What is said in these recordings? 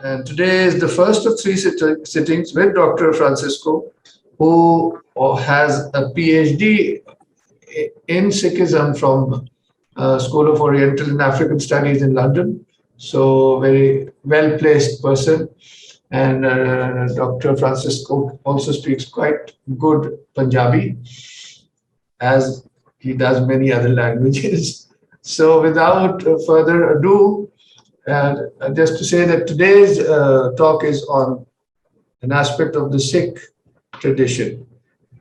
And today is the first of three sittings with Dr. Francisco, who has a PhD in Sikhism from School of Oriental and African Studies in London. So very well-placed person. And Dr. Francisco also speaks quite good Punjabi, as he does many other languages. So without further ado, just to say that today's talk is on an aspect of the Sikh tradition.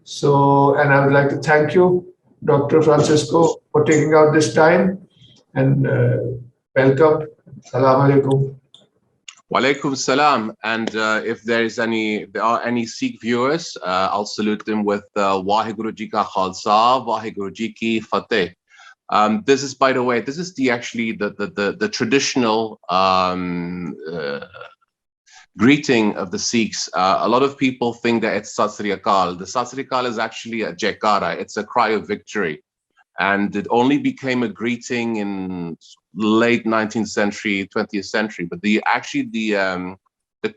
So, and I would like to thank you, Dr. Francisco, for taking out this time, and welcome. Assalamu alaikum. Walaikum salam. And if there are any Sikh viewers, I'll salute them with Waheguru Ji Ka Khalsa, Waheguru Ji Ki Fateh. This is, by the way, this is actually the traditional greeting of the Sikhs. A lot of people think that it's Sat Sri Akal. The Sat Sri Akal is actually a jaikara. It's a cry of victory. And it only became a greeting in late 19th century, 20th century. But the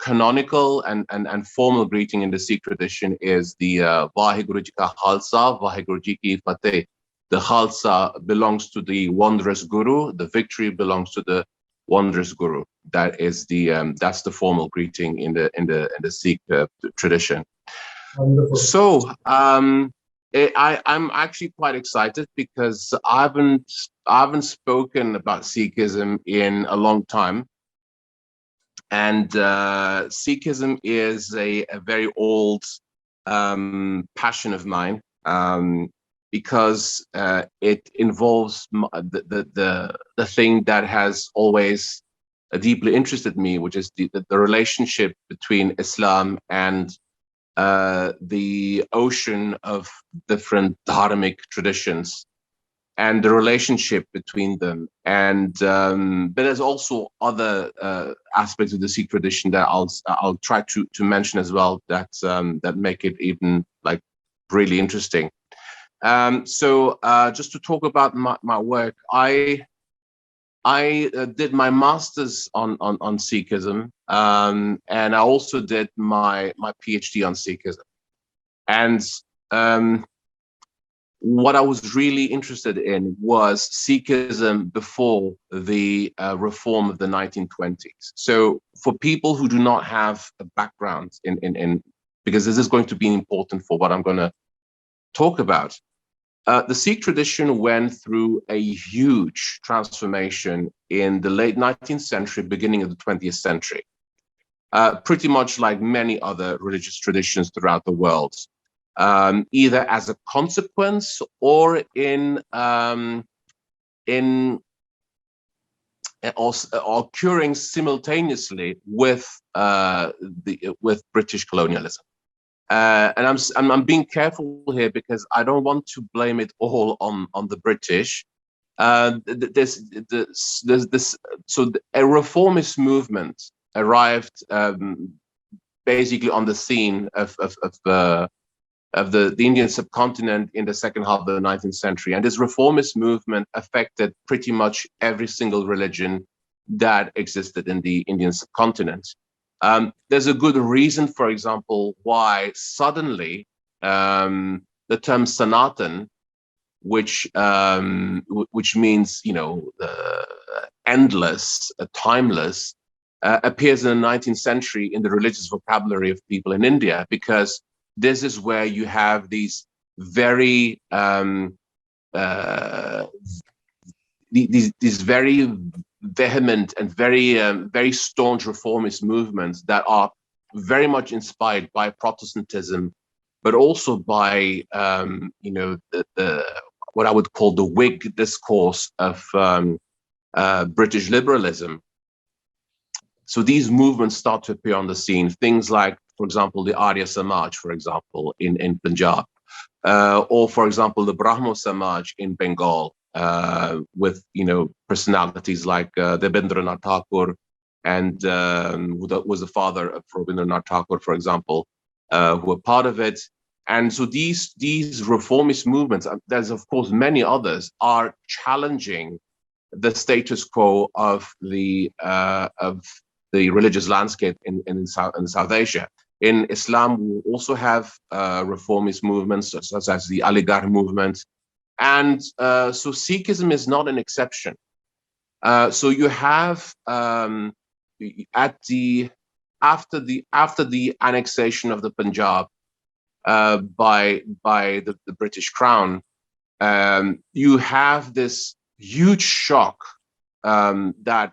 canonical and formal greeting in the Sikh tradition is the Vaheguru Ji Ka Khalsa, Vaheguru Ji Ki Fateh. The Khalsa belongs to the wondrous Guru. The victory belongs to the wondrous Guru. That is that's the formal greeting in the Sikh tradition. Wonderful. So I'm actually quite excited because I haven't spoken about Sikhism in a long time, and Sikhism is a very old passion of mine. Because it involves the thing that has always deeply interested me, which is the relationship between Islam and the ocean of different dharmic traditions, and the relationship between them. And but there's also other aspects of the Sikh tradition that I'll try to mention as well that make it even like really interesting. So just to talk about my work, I did my master's on Sikhism, and I also did my PhD on Sikhism. And what I was really interested in was Sikhism before the reform of the 1920s. So for people who do not have a background in because this is going to be important for what I'm going to talk about. The Sikh tradition went through a huge transformation in the late 19th century, beginning of the 20th century, pretty much like many other religious traditions throughout the world, either as a consequence or occurring simultaneously with British colonialism. And I'm being careful here because I don't want to blame it all on the British. So a reformist movement arrived basically on the scene of the Indian subcontinent in the second half of the 19th century, and this reformist movement affected pretty much every single religion that existed in the Indian subcontinent. There's a good reason, for example, why suddenly the term Sanatan, which means endless, timeless, appears in the 19th century in the religious vocabulary of people in India, because this is where you have these very these very vehement and very staunch reformist movements that are very much inspired by Protestantism, but also by what I would call the Whig discourse of British liberalism. So these movements start to appear on the scene. Things like, for example, the Arya Samaj, for example, in Punjab, or for example, the Brahmo Samaj in Bengal. With personalities like Rabindranath Tagore, and who was the father of Rabindranath Tagore, for example, who were part of it. And so these reformist movements, there's of course many others, are challenging the status quo of the religious landscape in South Asia. In Islam, we also have reformist movements such as the Aligarh Movement, and so Sikhism is not an exception. So you have after the annexation of the Punjab by the British Crown, you have this huge shock that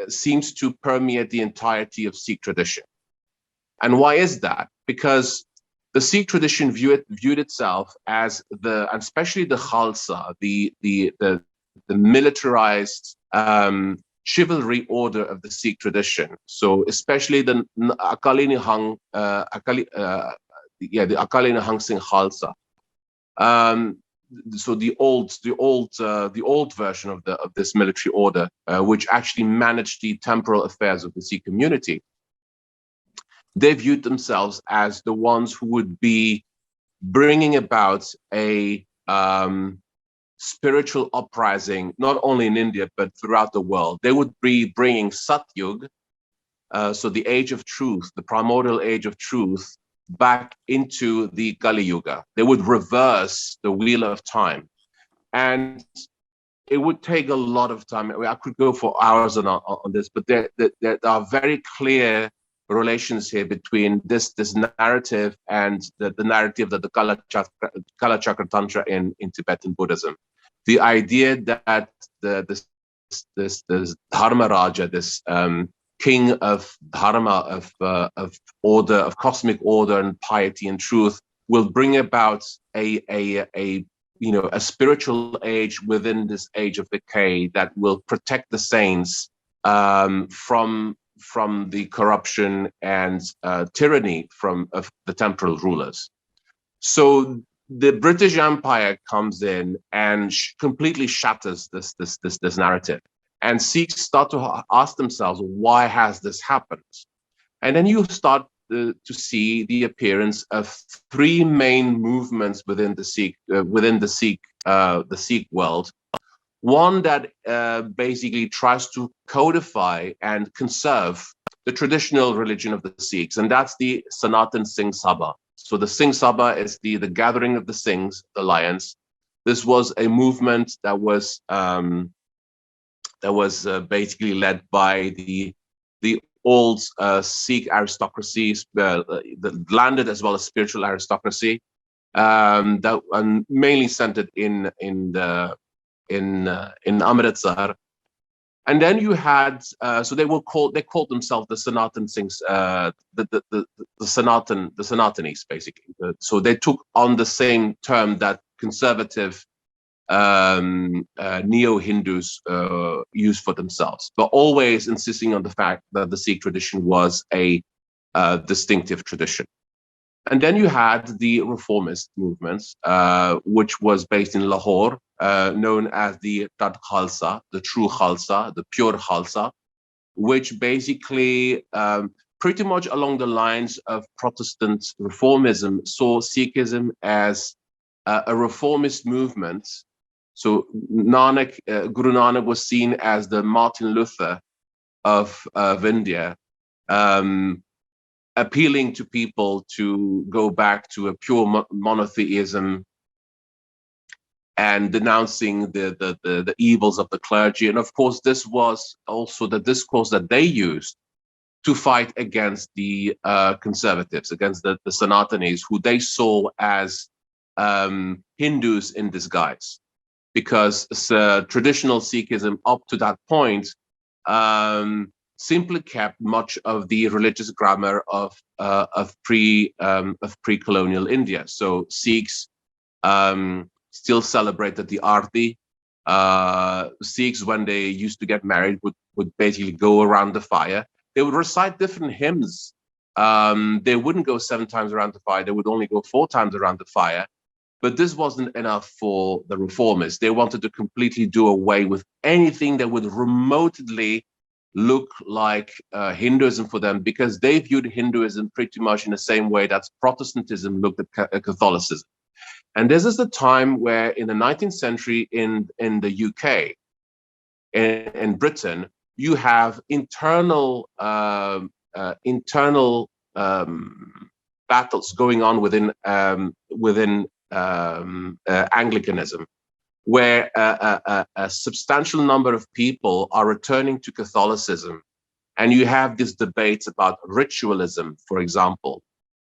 seems to permeate the entirety of Sikh tradition. And why is that? Because the Sikh tradition viewed itself as especially the Khalsa, the militarized chivalry order of the Sikh tradition. So especially the Akali Nihang, the Akali Nihang Singh Khalsa. So the old version of this military order, which actually managed the temporal affairs of the Sikh community. They viewed themselves as the ones who would be bringing about a spiritual uprising, not only in India, but throughout the world. They would be bringing Satyug, so the age of truth, the primordial age of truth, back into the Kali Yuga. They would reverse the wheel of time. And it would take a lot of time. I mean, I could go for hours on this, but there are very clear relations here between this narrative and the narrative that the Kala Chakra Tantra in Tibetan Buddhism. The idea that this Dharma Raja, this king of Dharma, of order, of cosmic order and piety and truth, will bring about a spiritual age within this age of decay that will protect the saints from the corruption and tyranny of the temporal rulers. So the British Empire comes in and completely shatters this narrative. And Sikhs start to ask themselves, why has this happened? And then you start to see the appearance of three main movements within the Sikh world. One that basically tries to codify and conserve the traditional religion of the Sikhs, and that's the Sanatan Singh Sabha. So the Singh Sabha is the gathering of the Singhs, the lions. This was a movement that was basically led by the old Sikh aristocracy, the landed as well as spiritual aristocracy, that mainly centered in Amritsar. And then you had so they called themselves the Sanatan Singhs, the Sanatanis, basically. So they took on the same term that conservative neo-Hindus use for themselves, but always insisting on the fact that the Sikh tradition was a distinctive tradition. And then you had the reformist movements, which was based in Lahore, known as the Tat Khalsa, the true Khalsa, the pure Khalsa, which basically pretty much along the lines of Protestant reformism saw Sikhism as a reformist movement. So Guru Nanak was seen as the Martin Luther of India, appealing to people to go back to a pure monotheism and denouncing the evils of the clergy. And of course, this was also the discourse that they used to fight against the conservatives, against the Sanatanis, who they saw as Hindus in disguise. Because traditional Sikhism up to that point simply kept much of the religious grammar of pre-colonial India. So Sikhs still celebrated the Aarti. Sikhs, when they used to get married, would basically go around the fire. They would recite different hymns. They wouldn't go 7 times around the fire. They would only go 4 times around the fire. But this wasn't enough for the reformers. They wanted to completely do away with anything that would remotely look like Hinduism for them, because they viewed Hinduism pretty much in the same way that Protestantism looked at Catholicism. And this is the time where in the 19th century in the UK, in Britain, you have internal battles going on within Anglicanism, where a substantial number of people are returning to Catholicism. And you have these debates about ritualism, for example,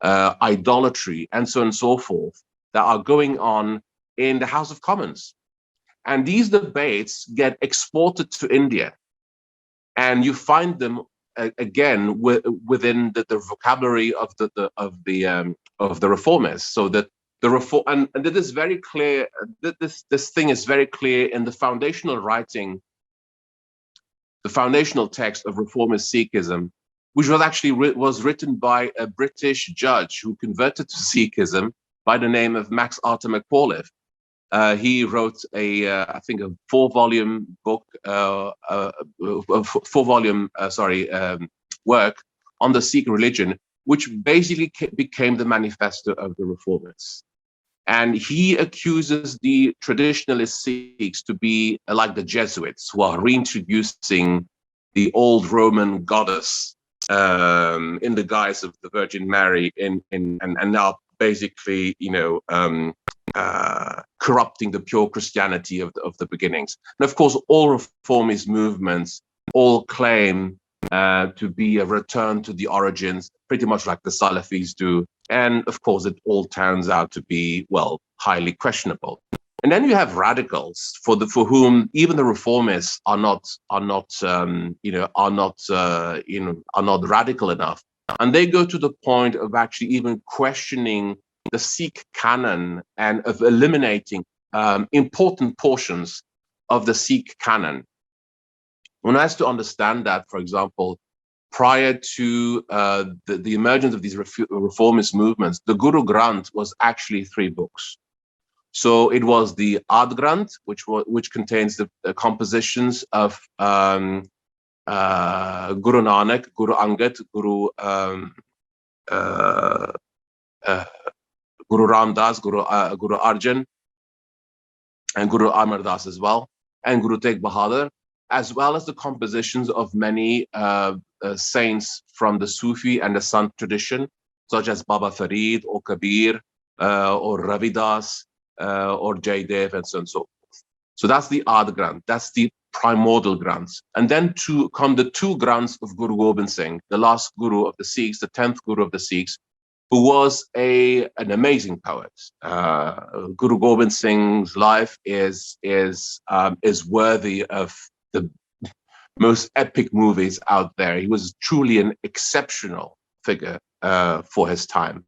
idolatry, and so on and so forth, that are going on in the House of Commons. And these debates get exported to India. And you find them again within the vocabulary of the reformists. So that the reform, and it is very clear, this thing is very clear in the foundational writing, the foundational text of reformist Sikhism, which was actually written by a British judge who converted to Sikhism by the name of Max Arthur McAuliffe. He wrote I think a four-volume book, work on the Sikh religion, which basically became the manifesto of the reformists. And he accuses the traditionalist Sikhs to be like the Jesuits, who are reintroducing the old Roman goddess in the guise of the Virgin Mary, and now basically, corrupting the pure Christianity of the beginnings. And of course, all reformist movements all claim to be a return to the origins, pretty much like the Salafis do. And of course, it all turns out to be, well, highly questionable. And then you have radicals for whom even the reformists are not radical enough, and they go to the point of actually even questioning the Sikh canon and of eliminating important portions of the Sikh canon. One has to understand that, for example, prior to the emergence of these reformist movements, the Guru Granth was actually 3 books. So it was the Ad Granth, which contains the compositions of Guru Nanak, Guru Angad, Guru Ramdas, Guru Arjan, and Guru Amar Das as well, and Guru Tegh Bahadur, as well as the compositions of many saints from the Sufi and the Sant tradition, such as Baba Farid or Kabir or Ravidas or Jaidev, and so on and so forth. So that's the Ad Granth, that's the primordial Granths. And then come the 2 Granths of Guru Gobind Singh, the last Guru of the Sikhs, the 10th Guru of the Sikhs, who was an amazing poet. Guru Gobind Singh's life is worthy of the most epic movies out there. He was truly an exceptional figure for his time.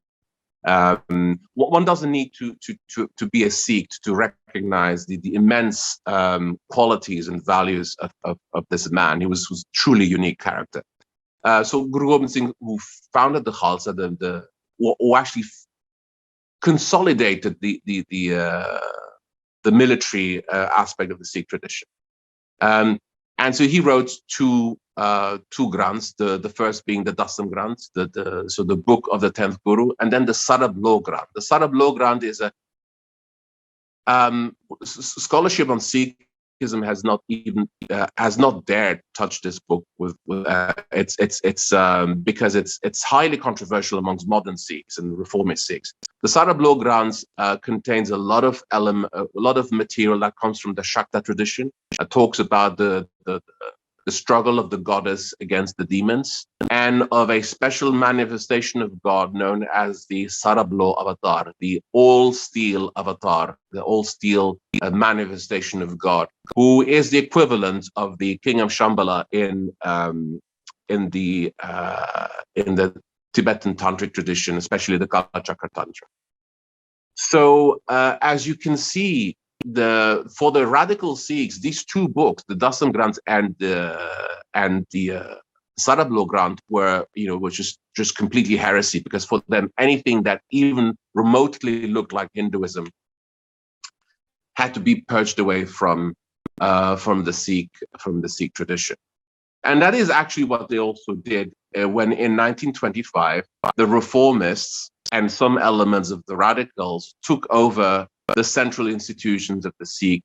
One doesn't need to be a Sikh to recognize the immense qualities and values of this man. He was truly a unique character. So Guru Gobind Singh, who founded the Khalsa, who actually consolidated the military aspect of the Sikh tradition. And so he wrote two Granths, the first being the Dasam Granth, so the book of the 10th Guru, and then the Sarab Lo Granth. The Sarab Lo Granth is a scholarship on Sikhism has not dared touch this book because it's highly controversial amongst modern Sikhs and reformist Sikhs. The Sarab Lo Granth contains a lot of material that comes from the Shakta tradition. It talks about the struggle of the goddess against the demons, and of a special manifestation of God known as the Sarablo Avatar, the all-steel avatar, the all-steel manifestation of God, who is the equivalent of the king of Shambhala in the Tibetan tantric tradition, especially the Kalachakra Tantra. So as you can see, for the radical Sikhs, these 2 books, the Dasam Granth and the Sarab Lo Granth, were just completely heresy, because for them anything that even remotely looked like Hinduism had to be purged away from the Sikh tradition. And that is actually what they also did when in 1925 the reformists and some elements of the radicals took over the central institutions of the Sikh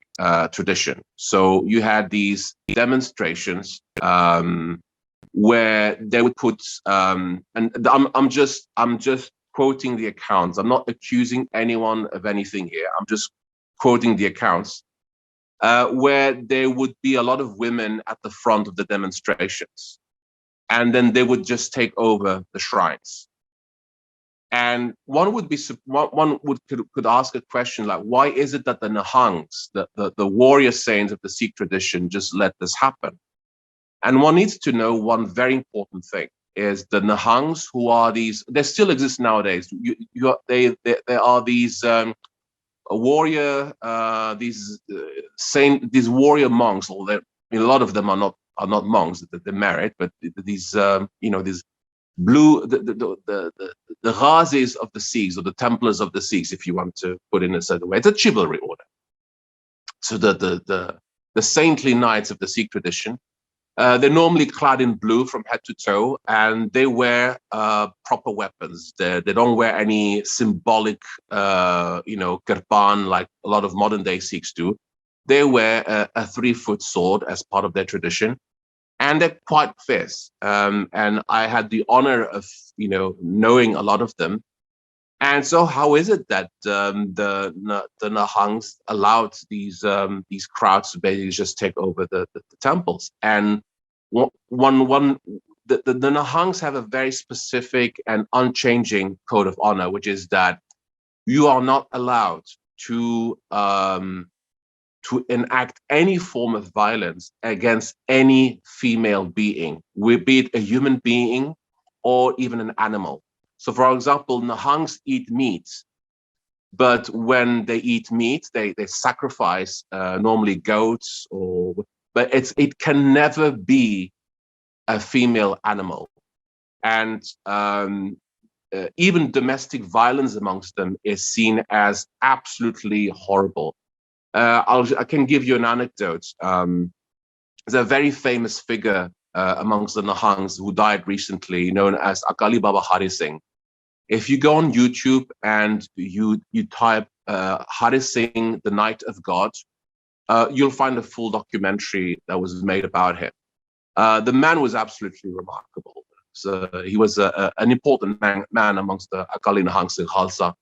tradition. So you had these demonstrations where they would put, and I'm just quoting the accounts. I'm not accusing anyone of anything here. I'm just quoting the accounts, where there would be a lot of women at the front of the demonstrations, and then they would just take over the shrines. And one could ask a question like, why is it that the Nihangs, the warrior saints of the Sikh tradition, just let this happen? And one needs to know one very important thing is the Nihangs, who are these, they still exist nowadays. They are these warrior, these warrior monks. Although a lot of them are not monks; they're married, but these these blue the Ghazis of the Sikhs, or the Templars of the Sikhs, if you want to put it in a certain way. It's a chivalry order. So the saintly knights of the Sikh tradition. They're normally clad in blue from head to toe, and they wear proper weapons. They don't wear any symbolic, kirpan like a lot of modern day Sikhs do. They wear a 3-foot sword as part of their tradition, and they're quite fierce. And I had the honor of knowing a lot of them. And so, how is it that the Nihangs allowed these crowds to basically just take over the temples? And the Nihangs have a very specific and unchanging code of honor, which is that you are not allowed to enact any form of violence against any female being, be it a human being or even an animal. So, for example, Nihangs eat meat, but when they eat meat, they sacrifice normally goats, but it can never be a female animal. And even domestic violence amongst them is seen as absolutely horrible. I can give you an anecdote. There's a very famous figure amongst the Nihangs who died recently, known as Akali Baba Hari Singh. If you go on YouTube and you type Hari Singh, the Knight of God, you'll find a full documentary that was made about him. The man was absolutely remarkable. So he was an important man amongst the Akali Nihangs in Khalsa.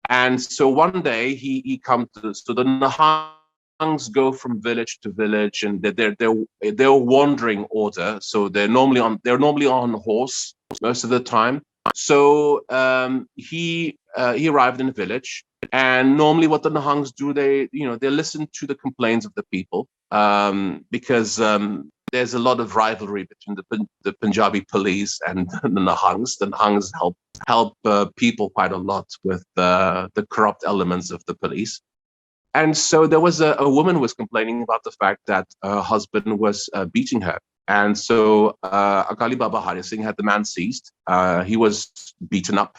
And so one day he comes to, so the Nihangs go from village to village, and they're a wandering order. So they're normally on horse most of the time. So he arrived in a village, and normally what the Nihangs do, they listen to the complaints of the people, because there's a lot of rivalry between the Punjabi police and the Nihangs. The Nihangs help people quite a lot with the corrupt elements of the police. And so there was a woman who was complaining about the fact that her husband was beating her. And so Akali Baba Hari Singh had the man seized. He was beaten up.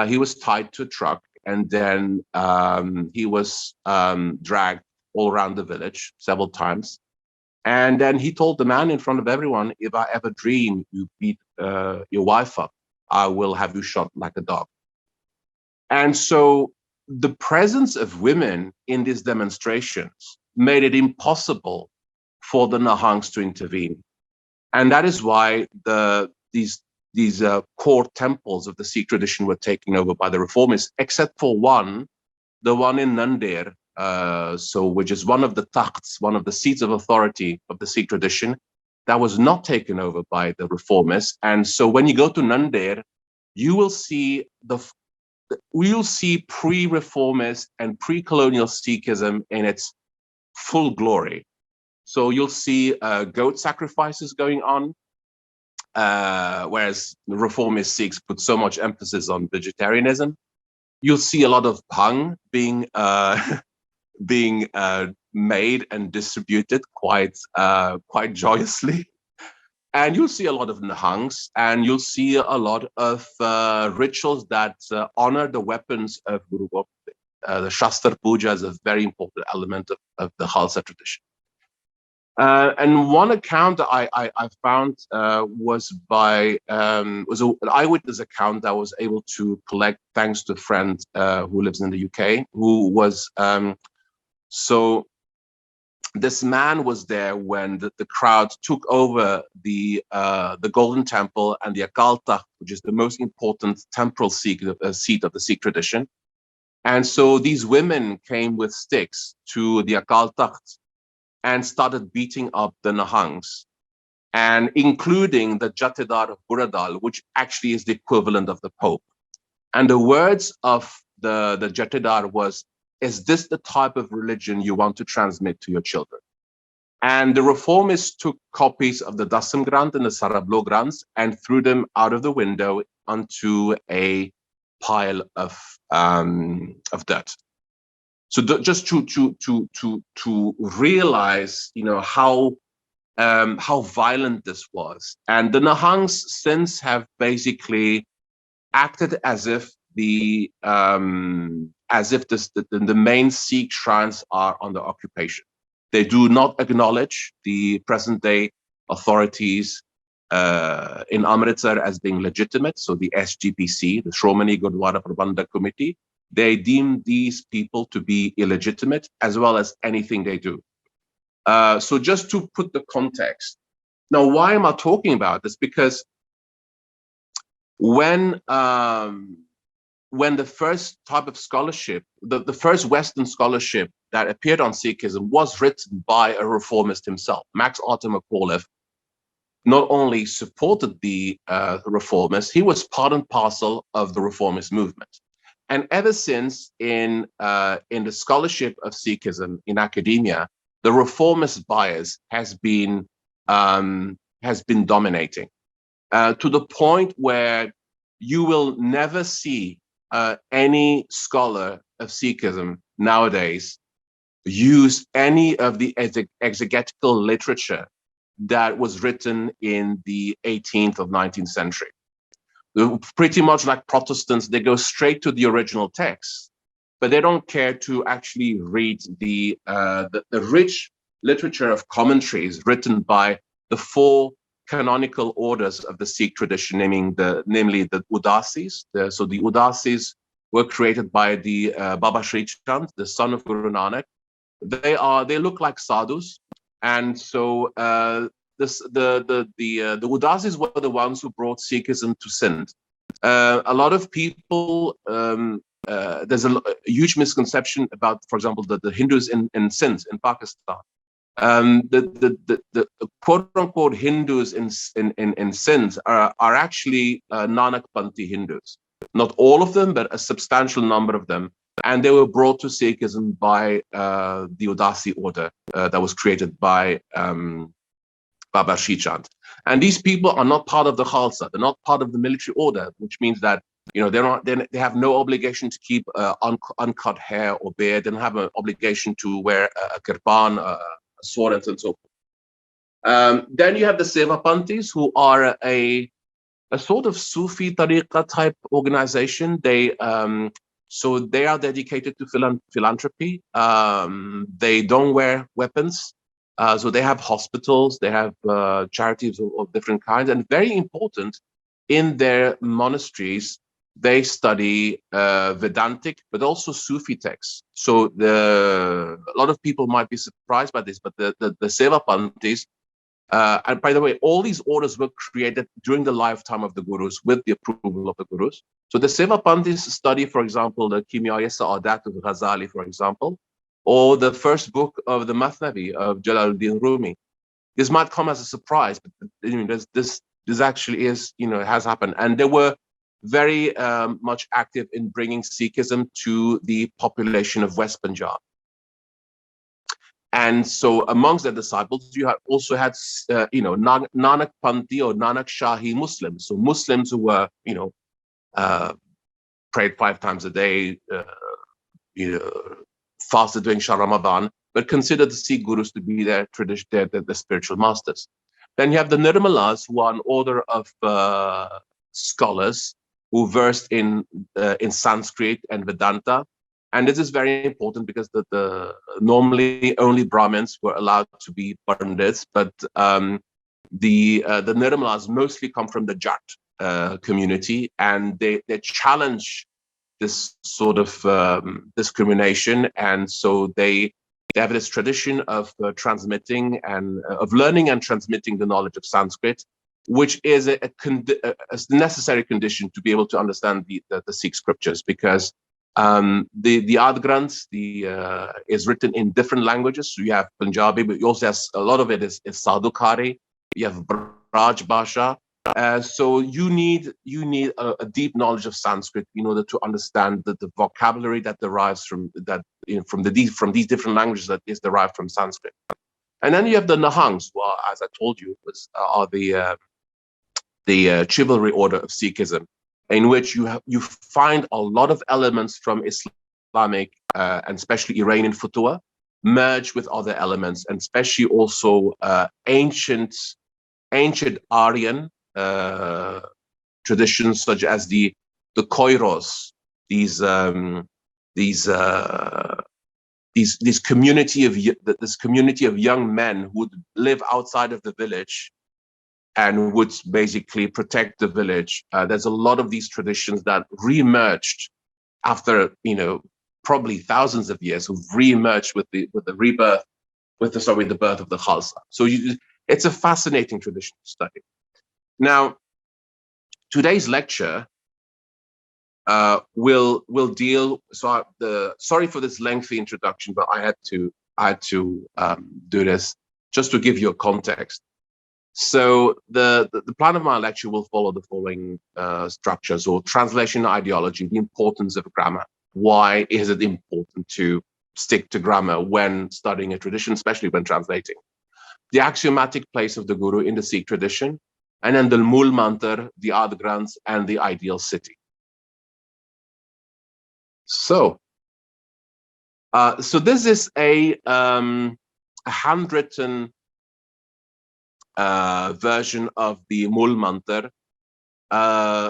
He was tied to a truck, and then he was dragged all around the village several times. And then he told the man in front of everyone, if I ever dream you beat your wife up, I will have you shot like a dog. And so the presence of women in these demonstrations made it impossible for the Nihangs to intervene. And that is why these core temples of the Sikh tradition were taken over by the reformists, except for one, the one in Nandir, which is one of the takhts, one of the seats of authority of the Sikh tradition, that was not taken over by the reformists. And so when you go to Nandir, you will see pre-reformist and pre-colonial Sikhism in its full glory. So you'll see goat sacrifices going on, whereas the reformist Sikhs put so much emphasis on vegetarianism. You'll see a lot of bhang being made and distributed quite joyously. And you'll see a lot of Nihangs, and you'll see a lot of rituals that honor the weapons of Guru Gobind. The Shastra Puja is a very important element of the Khalsa tradition. And one account that I found was by was an eyewitness account that I was able to collect thanks to a friend who lives in the UK, who was so this man was there when the crowd took over the Golden Temple and the Akali, which is the most important temporal seat of the Sikh tradition. And so these women came with sticks to the Akali and started beating up the Nahangs, and including the Jatedar of Buradal, which actually is the equivalent of the Pope. And the words of the Jatedar was, "Is this the type of religion you want to transmit to your children?" And the reformists took copies of the Dasam Granth and the Sarablo Granths and threw them out of the window onto a pile of dirt. So just to realize, how violent this was. And the Nahangs since have basically acted as if the main Sikh shrines are under occupation. They do not acknowledge the present day authorities in Amritsar as being legitimate. So the SGPC, the Shromani Gurdwara Prabandhak Committee, they deem these people to be illegitimate as well as anything they do. So just to put the context. Now, why am I talking about this? Because when the first type of scholarship, the first Western scholarship that appeared on Sikhism was written by a reformist himself, Max Arthur McAuliffe, not only supported the reformists, he was part and parcel of the reformist movement. And ever since in the scholarship of Sikhism in academia, the reformist bias has been dominating to the point where you will never see any scholar of Sikhism nowadays use any of the exegetical literature that was written in the 18th or 19th century. Pretty much like Protestants, they go straight to the original text, but they don't care to actually read the rich literature of commentaries written by the four canonical orders of the Sikh tradition, namely the Udasis. So the Udasis were created by the Baba Sri Chand, the son of Guru Nanak. They look like sadhus, and so the Udasis were the ones who brought Sikhism to Sindh. A lot of people, there's a huge misconception about, for example, the Hindus in Sindh, in Pakistan. The quote unquote Hindus in Sindh are actually Nanak-Panthi Hindus. Not all of them, but a substantial number of them. And they were brought to Sikhism by the Udasi order that was created by Baba Sri Chand. And these people are not part of the Khalsa. They're not part of the military order, which means that they have no obligation to keep uncut hair or beard. They don't have an obligation to wear a kirpan, a sword, and so forth. Then you have the Sevapanthis, who are a sort of Sufi tariqa type organization. They are dedicated to philanthropy. They don't wear weapons. So they have hospitals, they have charities of different kinds, and very important, in their monasteries, they study Vedantic, but also Sufi texts. So a lot of people might be surprised by this, but the Sevapanthis, and by the way, all these orders were created during the lifetime of the Gurus with the approval of the Gurus. So the Sevapanthis study, for example, the Kimya-i Sa'adat of Ghazali, for example, or the first book of the Mathnavi of Jalaluddin Rumi. This might come as a surprise, but this actually is, has happened. And they were very much active in bringing Sikhism to the population of West Punjab. And so amongst their disciples, you also had, Nanak Panthi or Nanak Shahi Muslims. So Muslims who were, prayed 5 times a day, fasted during Shah Ramadan, but considered the Sikh Gurus to be their spiritual masters. Then you have the Nirmalas, who are an order of scholars who versed in Sanskrit and Vedanta. And this is very important because the normally only Brahmins were allowed to be Pandits, but the Nirmalas mostly come from the Jat community, and they challenge this sort of discrimination, and so they have this tradition of transmitting and of learning and transmitting the knowledge of Sanskrit, which is a necessary condition to be able to understand the Sikh scriptures, because the Ard Granth is written in different languages. So you have Punjabi, but you also have a lot of it is Sadhukari. You have Braj Bhasha. So you need a deep knowledge of Sanskrit in order to understand the vocabulary that derives from from these different languages that is derived from Sanskrit. And then you have the Nahangs, who are, as I told you, are the chivalry order of Sikhism, in which you find a lot of elements from Islamic and especially Iranian Futuha merged with other elements, and especially also ancient Aryan traditions such as the Koiros, these community of young men who would live outside of the village and would basically protect the village. There's a lot of these traditions that re-emerged after, probably thousands of years, who've re-emerged with the rebirth, with the birth of the Khalsa. So it's a fascinating tradition to study. Now, today's lecture will deal. Sorry for this lengthy introduction, but I had to do this just to give you a context. So the plan of my lecture will follow the following structures: or translation ideology, the importance of grammar. Why is it important to stick to grammar when studying a tradition, especially when translating? The axiomatic place of the Guru in the Sikh tradition, and then the Mulmantar, the Ard Granth, and the ideal city. So this is a handwritten version of the Mulmantar,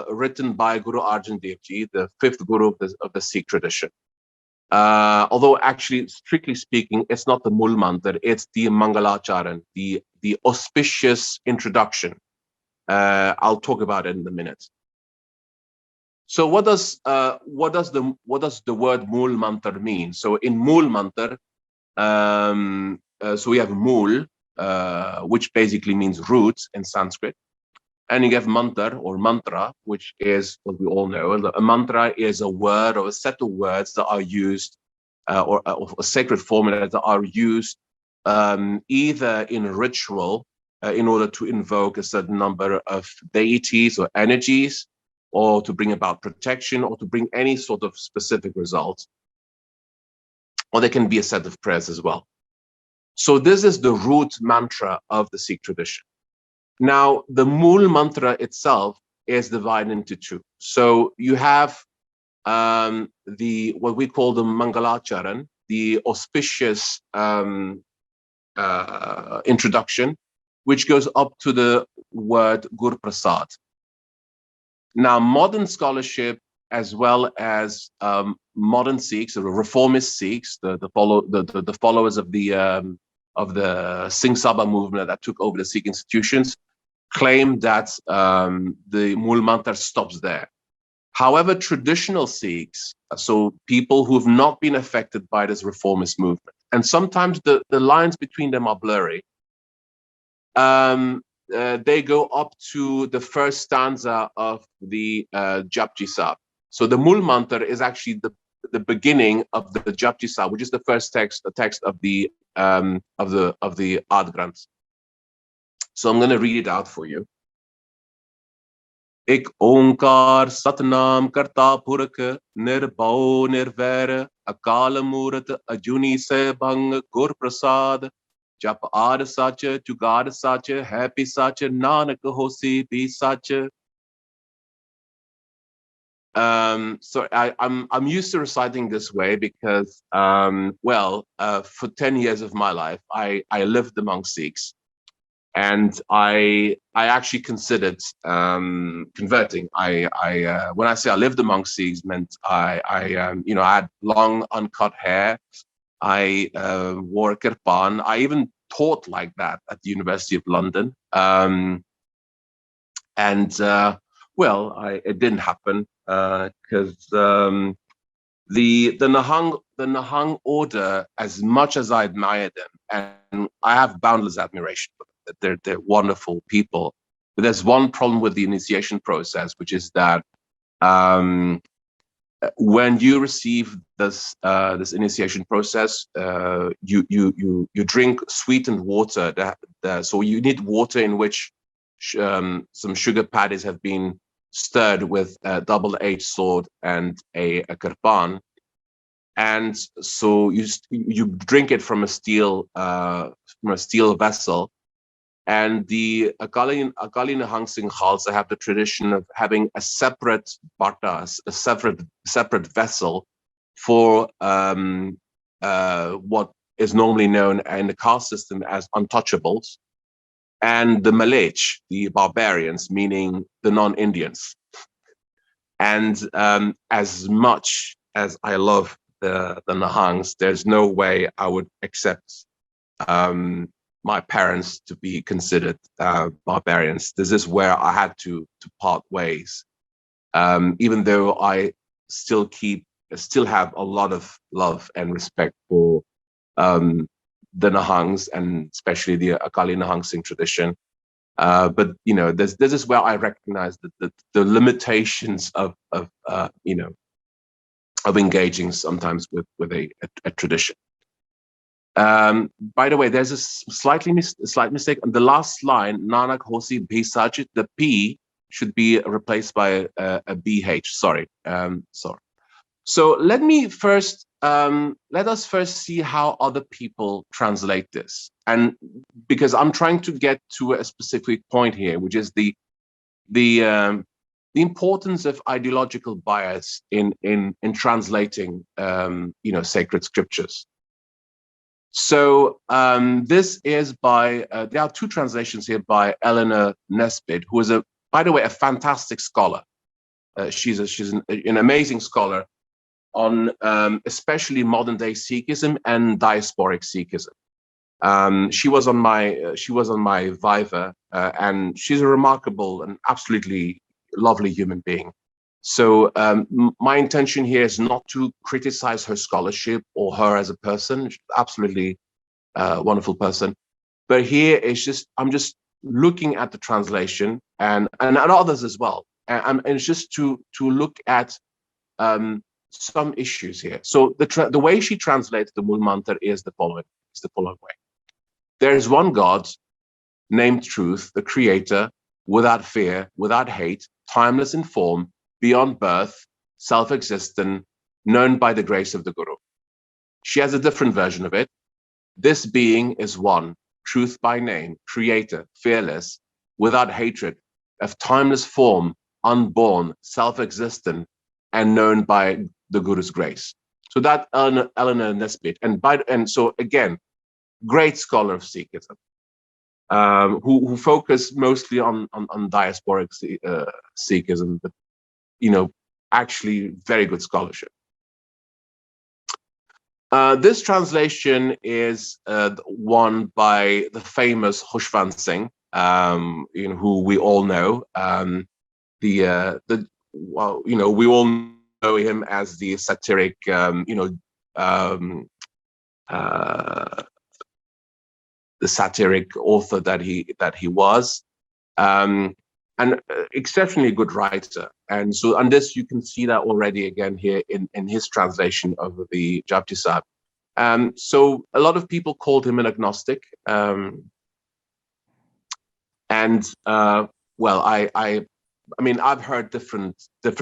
written by Guru Arjan Dev Ji, the fifth Guru of the Sikh tradition. Although actually, strictly speaking, it's not the Mulmantar, it's the Mangalacharan, the auspicious introduction. I'll talk about it in a minute. So what does the word Mulmantar mean? So in Mulmantar, so we have Mul, which basically means root in Sanskrit, and you have Mantar or mantra, which is what we all know. A mantra is a word or a set of words that are used, or a sacred formula that are used either in ritual in order to invoke a certain number of deities or energies, or to bring about protection, or to bring any sort of specific result. Or there can be a set of prayers as well. So this is the root mantra of the Sikh tradition. Now, the Mul mantra itself is divided into two. So you have what we call the Mangalacharan, the auspicious introduction, which goes up to the word Gur Prasad. Now, modern scholarship, as well as modern Sikhs, or reformist Sikhs, the followers of the Singh Sabha movement that took over the Sikh institutions, claim that the Mulmantar stops there. However, traditional Sikhs, so people who have not been affected by this reformist movement, and sometimes the lines between them are blurry, they go up to the first stanza of the Japji Sahib. So the Mulmantar is actually the beginning of the Japji Sahib, which is the first text of the Ard Granth. So I'm going to read it out for you. Ik Omkar Satnam Karta Purakh Nirbhau Nirvair Akali Murat Ajuni Se Bhang Gur Prasad Jap Aad Sach Jugad Sach Happy Sach Nanak Hosi Be Sach. So I'm used to reciting this way because for 10 years of my life I lived among Sikhs. And I actually considered converting. When I say I lived among Sikhs, meant I had long uncut hair. I wore a kirpan. I even taught like that at the University of London. It didn't happen because the Nahang order, as much as I admire them, and I have boundless admiration for them, they're wonderful people. But there's one problem with the initiation process, which is that when you receive this initiation process, you drink sweetened water. So you need water in which some sugar paddies have been stirred with a double-edged sword and a kirpan, and so you drink it from a steel vessel. And the Akali Nahang Singh Khalsa have the tradition of having a separate bata, a separate vessel for what is normally known in the caste system as untouchables, and the Malech, the barbarians, meaning the non-Indians. And as much as I love the Nahangs, there's no way I would accept my parents to be considered barbarians. This is where I had to part ways, even though I still have a lot of love and respect for the Nahangs, and especially the Akali Nahang Singh tradition. But this is where I recognize that the limitations of engaging sometimes with a tradition. By the way, there's a slight mistake on the last line. Nanak Hosi Bhisajit. The P should be replaced by a BH. Sorry. So let us first see how other people translate this, and because I'm trying to get to a specific point here, which is the importance of ideological bias in translating sacred scriptures. So this is by there are two translations here by Eleanor Nesbitt, who is by the way, a fantastic scholar. She's an amazing scholar on especially modern day Sikhism and diasporic Sikhism. She was on my Viva, and she's a remarkable and absolutely lovely human being. So my intention here is not to criticize her scholarship or her as a person. She's absolutely wonderful person. But here I'm just looking at the translation and others as well, and it's just to look at some issues here. So the way she translates the Mulmantar is the following way. There is one God named Truth, the Creator, without fear, without hate, timeless in form, beyond birth, self-existent, known by the grace of the Guru. She has a different version of it. This being is one, truth by name, creator, fearless, without hatred, of timeless form, unborn, self-existent, and known by the Guru's grace. So that Eleanor Nesbitt, and so again, great scholar of Sikhism, who focus mostly on diasporic Sikhism, but actually very good scholarship. This translation is one by the famous Khushwant Singh, who we all know. We all know him as the satiric, the satiric author that he was, and exceptionally good writer. And so on this, you can see that already again here in his translation of the Japji Sahib. So a lot of people called him an agnostic. I mean, I've heard different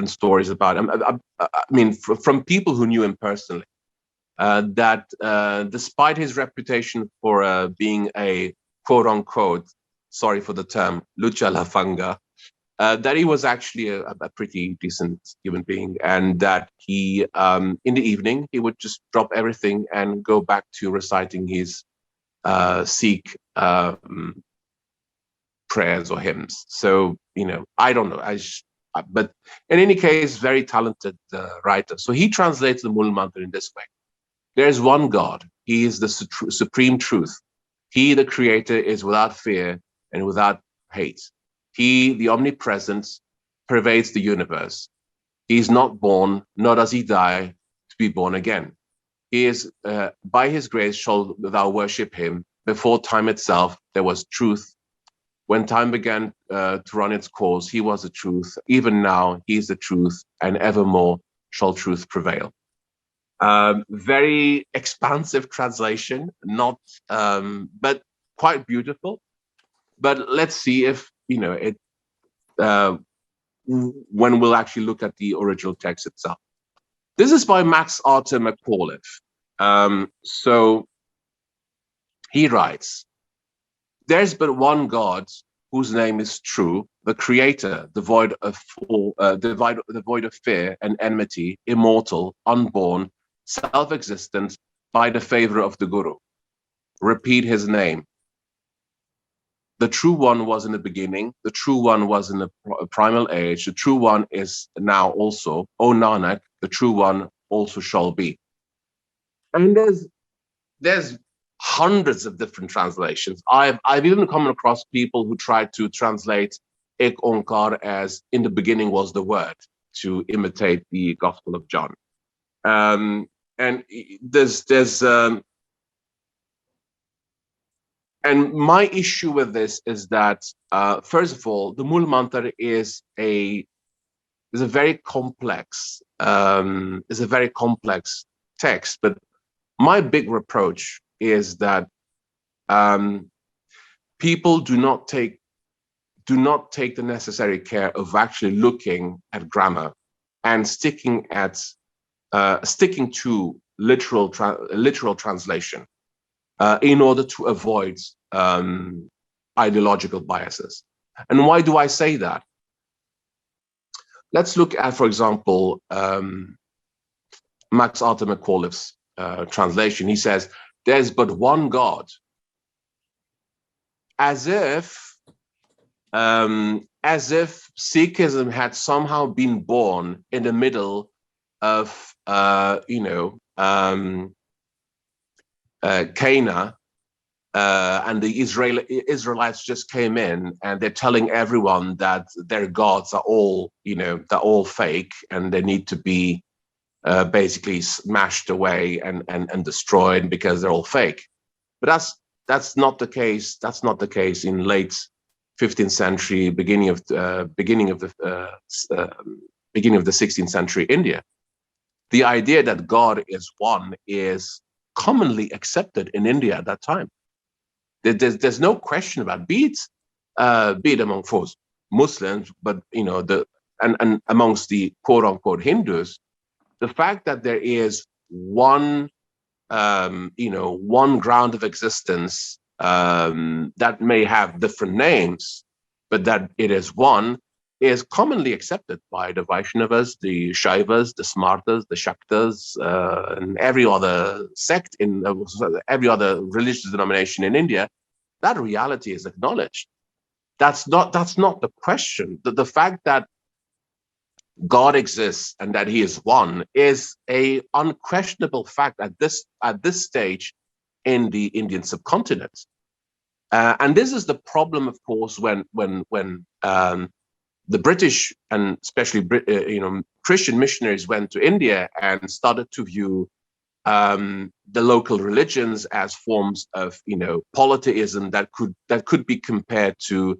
stories about him. I mean, from people who knew him personally, that despite his reputation for being a quote unquote, sorry for the term, lucha lafanga, that he was actually a pretty decent human being, and that he, in the evening, he would just drop everything and go back to reciting his Sikh prayers or hymns. So, I don't know. But in any case, very talented writer. So he translates the Mulmantar in this way. There's one God. He is the supreme truth. He, the creator, is without fear and without hate. He, the omnipresent, pervades the universe. He is not born, nor does he die to be born again. He is, by his grace shall thou worship him. Before time itself, there was truth. When time began to run its course, he was the truth. Even now, he is the truth, and evermore shall truth prevail. Very expansive translation, not, but quite beautiful. But let's see if, when we'll actually look at the original text itself. This is by Max Arthur McAuliffe. So he writes, there's but one God whose name is true, the creator, devoid of fear and enmity, immortal, unborn, self-existent, by the favor of the Guru. Repeat his name. The true one was in the beginning, the true one was in the primal age, the true one is now also, O Nanak, the true one also shall be. And there's hundreds of different translations. I've even come across people who tried to translate Ek Onkar as in the beginning was the word, to imitate the Gospel of John. And there's and my issue with this is that first of all, the Mulmantar is a very complex text. But my big reproach is that people do not take the necessary care of actually looking at grammar and sticking to literal translation in order to avoid ideological biases. And why do I say that? Let's look at, for example, Max Arthur McAuliffe's translation. He says, there's but one God, as if Sikhism had somehow been born in the middle of Cana, and the Israelites just came in and they're telling everyone that their gods are all, they're all fake and they need to be basically smashed away and destroyed because they're all fake. But that's not the case. That's not the case in late 15th century, beginning of the 16th century India. The idea that God is one is commonly accepted in India at that time. There's no question about be it among folks, Muslims, but and amongst the quote unquote Hindus, the fact that there is one ground of existence that may have different names, but that it is one, is commonly accepted by the Vaishnavas, the Shaivas, the Smartas, the Shaktas, and every other sect in every other religious denomination in India. That reality is acknowledged. That's not the question. The fact that God exists and that he is one is a unquestionable fact at this stage in the Indian subcontinent. And this is the problem, of course, when the British and especially Christian missionaries went to India and started to view the local religions as forms of polytheism that could be compared to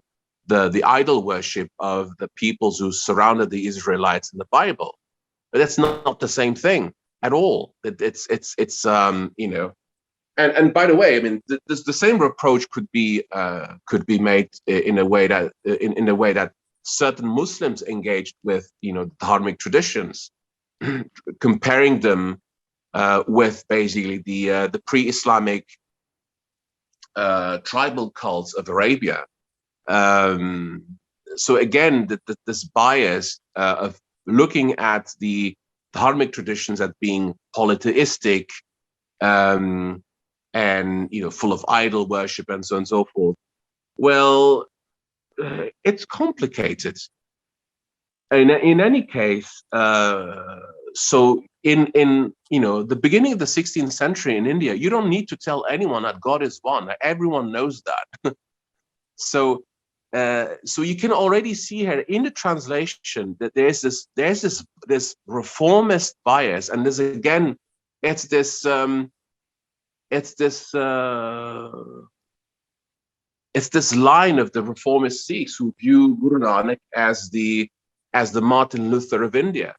the idol worship of the peoples who surrounded the Israelites in the Bible. But that's not the same thing at all. It's and by the way, I mean the same reproach could be made in a way that certain Muslims engaged with dharmic traditions, comparing them with basically the pre-Islamic tribal cults of Arabia. So again, this bias of looking at the dharmic traditions as being polytheistic and full of idol worship and so on and so forth. Well, it's complicated. In any case, so in the beginning of the 16th century in India, you don't need to tell anyone that God is one. Everyone knows that. So you can already see here in the translation that there's this reformist bias, and there's again, it's this line of the reformist Sikhs who view Guru Nanak as the Martin Luther of India,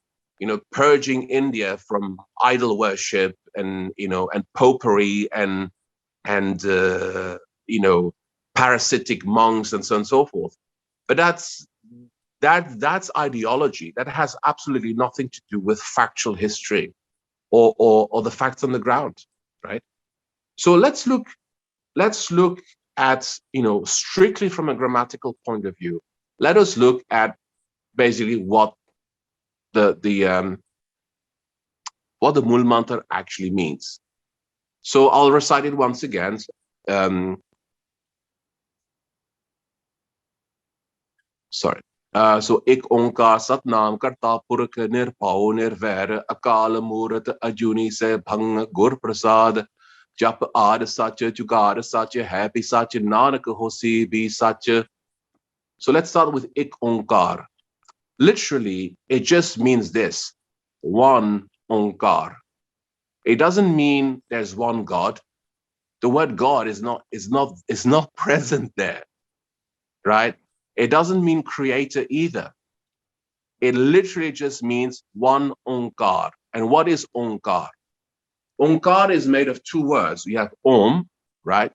purging India from idol worship and popery and parasitic monks and so on and so forth. But that's ideology that has absolutely nothing to do with factual history or the facts on the ground, right? So let's look at, strictly from a grammatical point of view. Let us look at basically what the Mulmantar actually means. So I'll recite it once again. So Ik Onkar Satnam Karta Purak Nirpao Nirvair Akal Murat Ajuni Se Bhang Gur Prasad Jap Ad Sach Jugar Sach Happy Sach Nanak Hosi Be Sach. So let's start with Ik Onkar. Literally, it just means this: one Onkar. It doesn't mean there's one God. The word God is not present there, right? It doesn't mean creator either. It literally just means one Onkar. And what is Onkar? Onkar is made of two words. We have Om, right?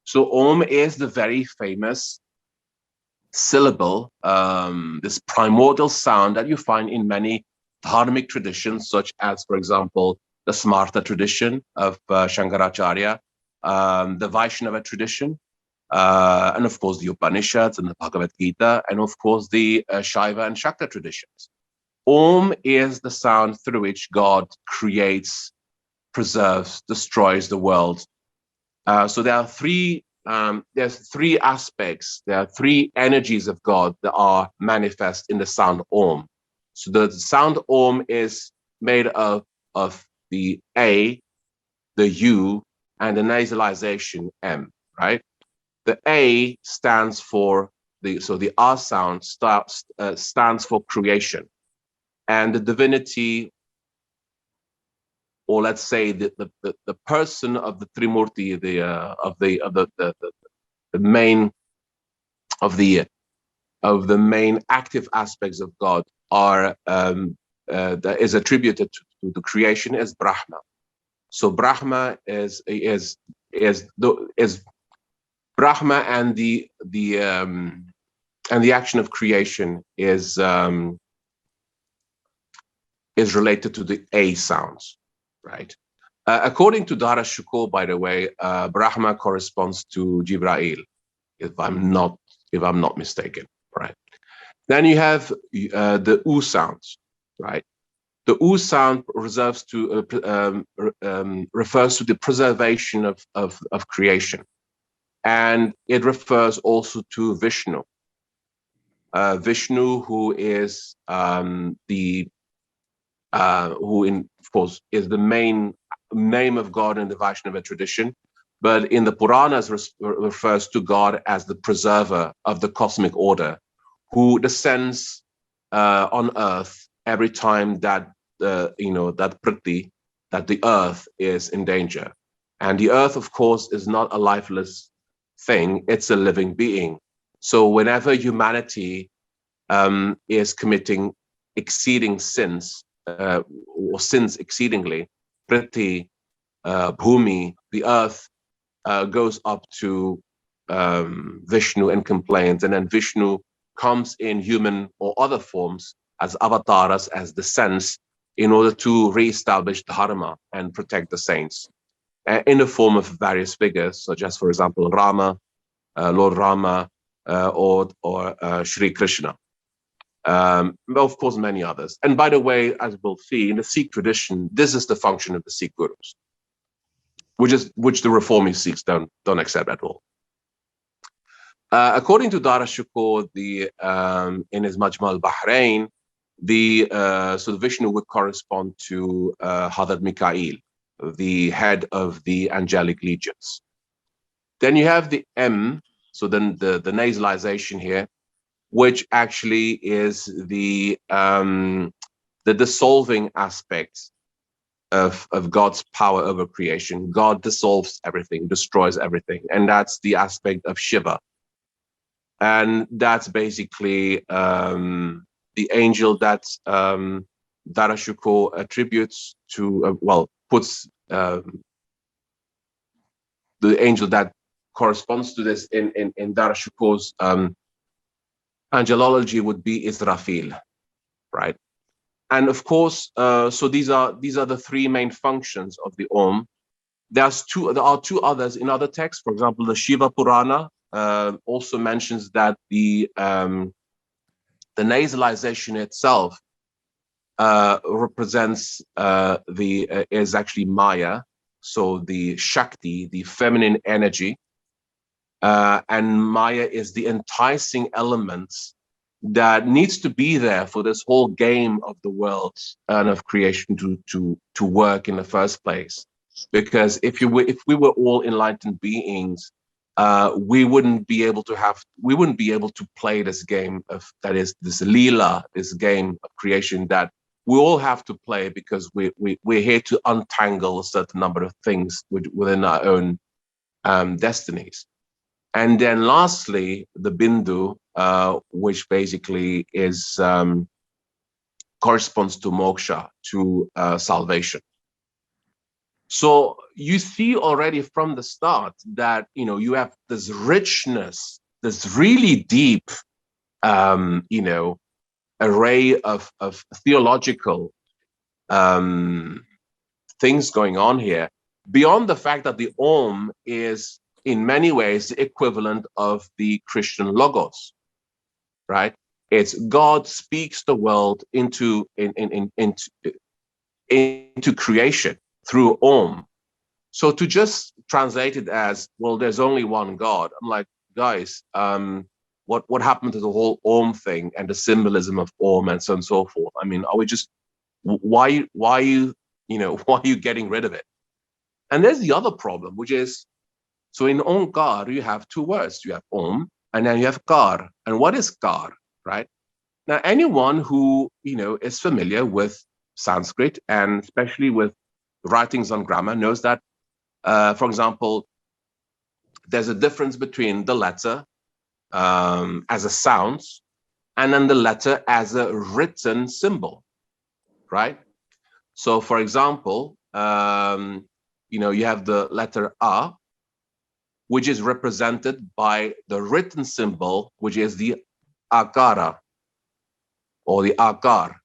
So Om is the very famous syllable, this primordial sound that you find in many dharmic traditions, such as, for example, the Smarta tradition of Shankaracharya, the Vaishnava tradition, and of course the Upanishads and the Bhagavad Gita, and of course the Shaiva and Shakta traditions. Om is the sound through which God creates, preserves, destroys the world. So there are there's three aspects. There are three energies of God that are manifest in the sound Om. So the sound Om is made of the A, the U, and the nasalization M, right? The A stands for the R sound stands for creation, and the divinity, or let's say the person of the Trimurti, the main active aspects of God are that is attributed to the creation as Brahma. So Brahma is Brahma, and the action of creation is related to the A sounds, right? According to Dara Shukor, by the way, Brahma corresponds to Jibrail, if I'm not mistaken, right? Then you have the U sounds, right? The U sound refers to the preservation of creation, and it refers also to Vishnu. Vishnu, who is of course is the main name of God in the Vaishnava tradition, but in the Puranas refers to God as the preserver of the cosmic order, who descends on earth every time that that the earth is in danger. And the earth, of course, is not a lifeless thing, it's a living being. So whenever humanity is committing exceeding sins, or sins exceedingly, Priti, Bhumi, the earth, goes up to Vishnu and complains, and then Vishnu comes in human or other forms as avatars, as descents, in order to re-establish dharma and protect the saints, in the form of various figures, such as, for example, Rama, Lord Rama, or Sri Krishna. Of course, many others. And by the way, as we'll see, in the Sikh tradition, this is the function of the Sikh gurus, which the reformist Sikhs don't accept at all. According to Dara Shukor, in his Majma al-Bahrain, so the Vishnu would correspond to Hadrat Mikael, the head of the angelic legions. Then you have the M, so then the nasalization here, which actually is the dissolving aspect of God's power over creation. God dissolves everything, destroys everything, and that's the aspect of Shiva. And that's basically the angel that Dara Shukor attributes to, puts the angel that corresponds to this in Dara Shukor's angelology would be Israfil, right? And of course, so these are the three main functions of the Om. There are two others in other texts. For example, the Shiva Purana also mentions that the nasalization itself represents is actually Maya, so the Shakti, the feminine energy, and Maya is the enticing elements that needs to be there for this whole game of the world and of creation to work in the first place. Because if we were all enlightened beings, we wouldn't be able to play this game that is this Leela, this game of creation that we all have to play, because we're here to untangle a certain number of things within our own destinies. And then lastly, the Bindu, which basically is corresponds to moksha, to salvation. So you see already from the start that you have this richness, this really deep array of theological things going on here, beyond the fact that the Om is in many ways the equivalent of the Christian logos, right? It's God speaks the world into creation through Om. So to just translate it as, well, there's only one God, I'm like, guys, what happened to the whole Om thing and the symbolism of Om and so on and so forth? I mean, are we just, why are you getting rid of it? And there's the other problem, which is, so in Omkar, you have two words. You have Om, and then you have Kar. And what is Kar, right? Now, anyone who, is familiar with Sanskrit, and especially with writings on grammar, knows that, for example, there's a difference between the letter as a sound, and then the letter as a written symbol, right? So, for example, you have the letter A, which is represented by the written symbol, which is the Akara, or the Akar.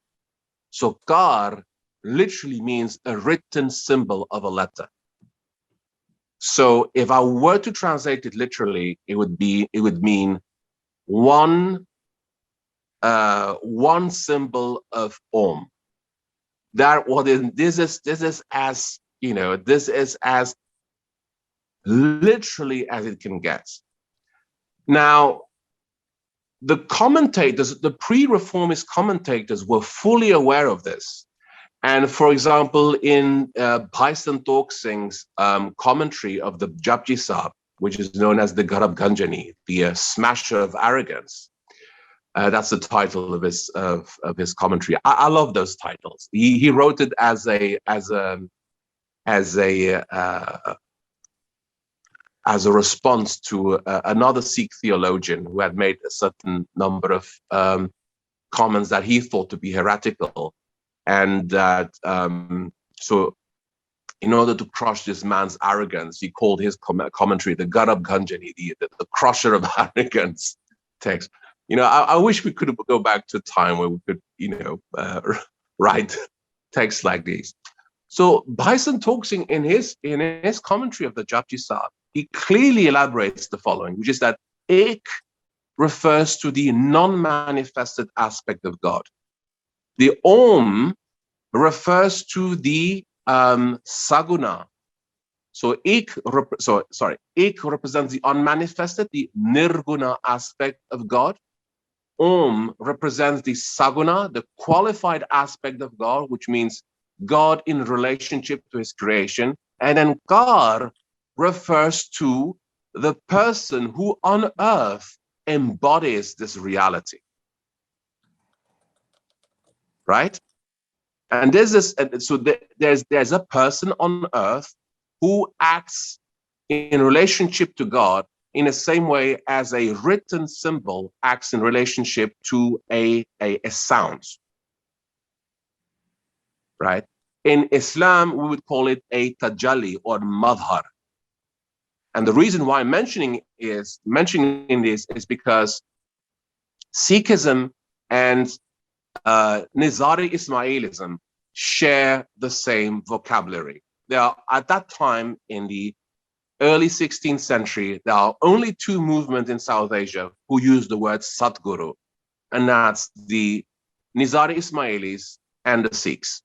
So Kar literally means a written symbol of a letter. So if I were to translate it literally, it would mean one symbol of Om. This is as literally as it can get. Now, the commentators, the pre-reformist commentators, were fully aware of this. And for example, in Bhaisan Singh's commentary of the Japji Sahib, which is known as the Garab Ganjani, the Smasher of Arrogance, that's the title of his commentary. I love those titles. He wrote it as a response to another Sikh theologian who had made a certain number of comments that he thought to be heretical. And that, so in order to crush this man's arrogance, he called his commentary the Garab Ganjani, the crusher of arrogance text. I wish we could go back to a time where we could, write texts like these. So Bhaisan Singh in his commentary of the Japji Sahib, he clearly elaborates the following, which is that Ik refers to the non-manifested aspect of God. The Om refers to the Saguna, So Ik represents the unmanifested, the nirguna aspect of God. Om represents the saguna, the qualified aspect of God, which means God in relationship to his creation. And then Kar refers to the person who on earth embodies this reality. Right? And there's a person on earth who acts in relationship to God in the same way as a written symbol acts in relationship to a sound. Right? In Islam, we would call it a tajalli or madhar. And the reason why I'm mentioning this is because Sikhism and Nizari Ismailism share the same vocabulary. There are, at that time in the early 16th century, there are only two movements in South Asia who use the word Satguru, and that's the Nizari Ismailis and the Sikhs.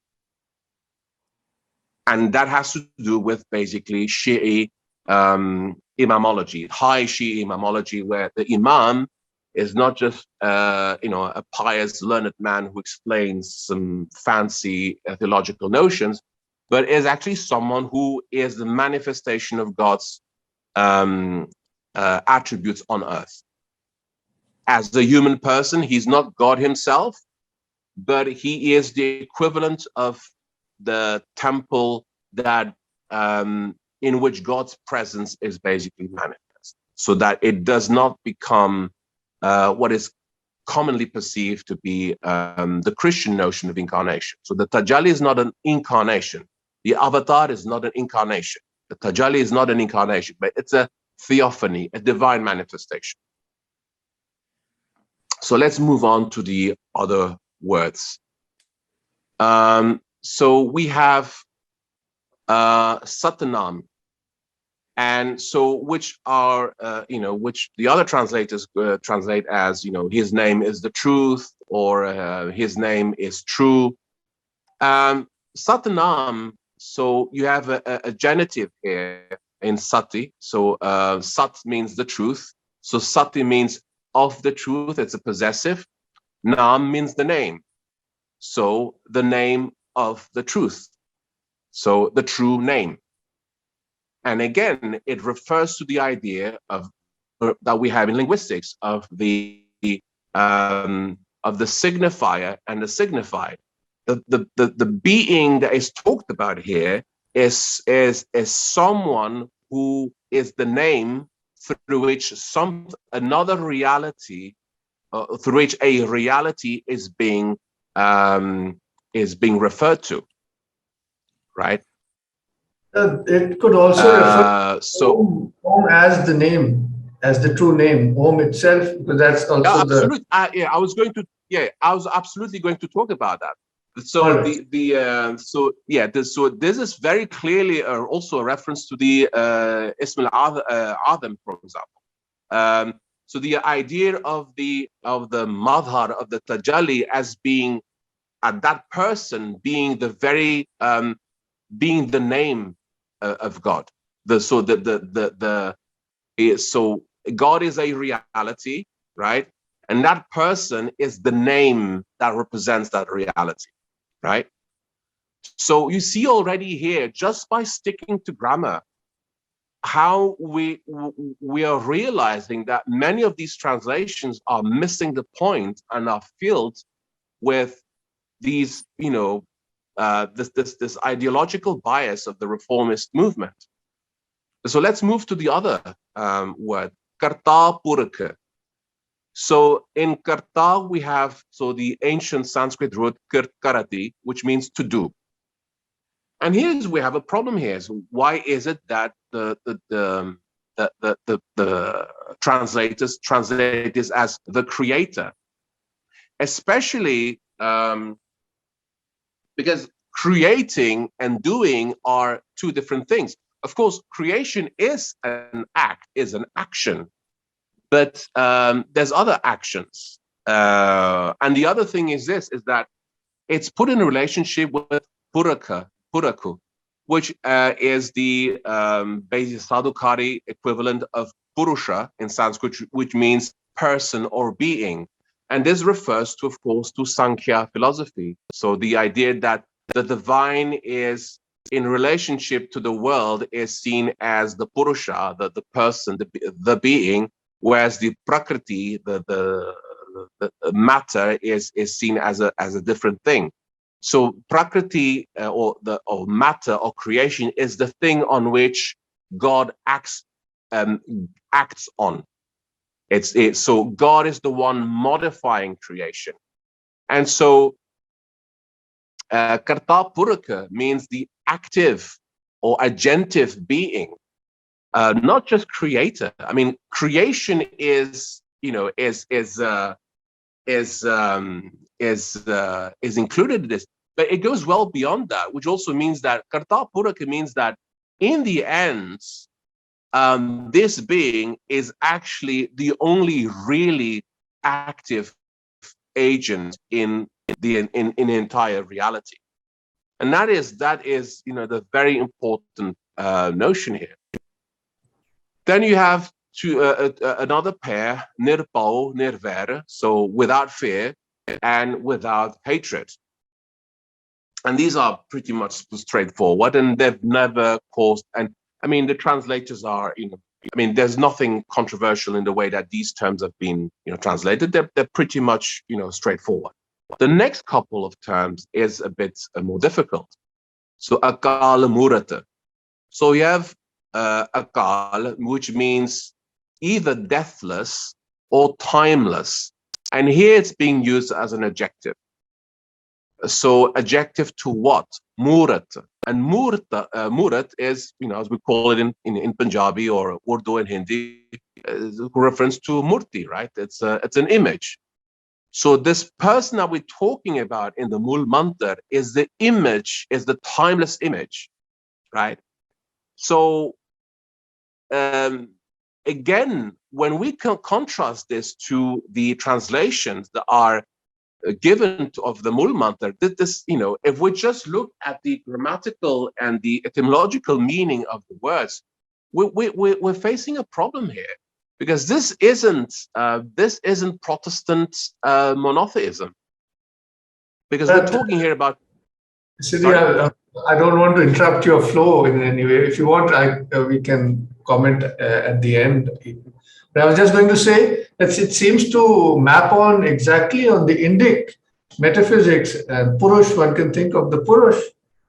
And that has to do with basically Shi'i imamology, high Shi'i imamology, where the imam is not just a pious, learned man who explains some fancy theological notions, but is actually someone who is the manifestation of God's attributes on earth. As a human person, he's not God himself, but he is the equivalent of the temple that in which God's presence is basically manifest, so that it does not become what is commonly perceived to be the Christian notion of incarnation. So the Tajalli is not an incarnation. The avatar is not an incarnation. The Tajalli is not an incarnation, but it's a theophany, a divine manifestation. So let's move on to the other words. So we have Satanam, and so which are which the other translators translate as his name is the truth, or his name is true. Satanam. So you have a genitive here in Sati. So Sat means the truth. So Sati means of the truth. It's a possessive. Nam means the name. So the name of the truth. So the true name. And again, it refers to the idea of that we have in linguistics of the signifier and the signified. The being that is talked about here is someone who is the name through which another reality, through which a reality is being referred to, right? It could also refer to Om as the name, as the true name, Om itself, because that's also absolutely. I was absolutely going to talk about that. So right. So this is very clearly also a reference to the Ism al-Azam, for example. So the idea of the madhar, of the tajalli, as being that person being the very being the name of God. So God is a reality, right? And that person is the name that represents that reality, right? So you see already here, just by sticking to grammar, how we are realizing that many of these translations are missing the point and are filled with these, this ideological bias of the reformist movement. So let's move to the other word, karta purka. So in karta we have the ancient Sanskrit root karati, which means to do. And we have a problem here. So why is it that the translators translate this as the creator, especially because creating and doing are two different things. Of course, creation is an act, is an action, but there's other actions. And the other thing is that it's put in a relationship with puraku. which is the basic Sadhukari equivalent of Purusha in Sanskrit, which means person or being. And this refers to, of course, to Sankhya philosophy. So the idea that the divine is in relationship to the world is seen as the Purusha, the person, the being, whereas the Prakriti, the matter is seen as a different thing. So Prakriti or matter or creation is the thing on which God acts on. So God is the one modifying creation, and so Karta Puraka means the active or agentive being, not just creator. I mean, creation is included in this, but it goes well beyond that, which also means that Karta Puraka means that in the end, this being is actually the only really active agent in the entire reality, and that is the very important notion here. Then you have another pair, nirpao, nirver, so without fear and without hatred. And these are pretty much straightforward, and they've never caused, and I mean, the translators are, I mean, there's nothing controversial in the way that these terms have been, translated. They're pretty much, straightforward. The next couple of terms is a bit more difficult. So Akal Murata. So you have Akal, which means either deathless or timeless. And here it's being used as an adjective. So adjective to what? Murat. And Murat is, as we call it in Punjabi or Urdu and Hindi, reference to Murti, right? It's an image. So this person that we're talking about in the Mulmantar is the image, is the timeless image, right? So again, when we can contrast this to the translations that are given of the Mulmantar, this, if we just look at the grammatical and the etymological meaning of the words, we're facing a problem here, because this isn't Protestant monotheism, because we're talking here about. Siddhi, I don't want to interrupt your flow in any way. If you want, we can comment at the end. But I was just going to say that it seems to map on exactly on the Indic metaphysics, and Purush, one can think of the Purush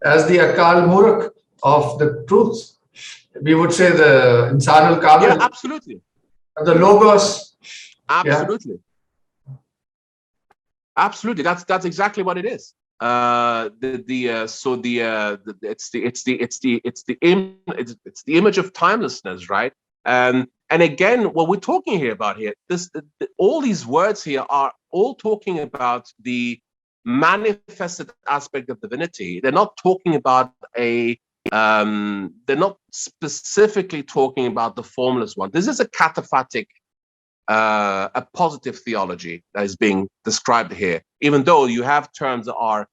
as the Akal Murak of the truth. We would say the Insan al-Kamil. Yeah, absolutely. The Logos. Absolutely. Yeah. Absolutely. That's exactly what it is. It's the image of timelessness, right? And again, what we're talking here about here, all these words here are all talking about the manifested aspect of divinity. They're not talking about they're not specifically talking about the formless one. This is a cataphatic, a positive theology that is being described here, even though you have terms that are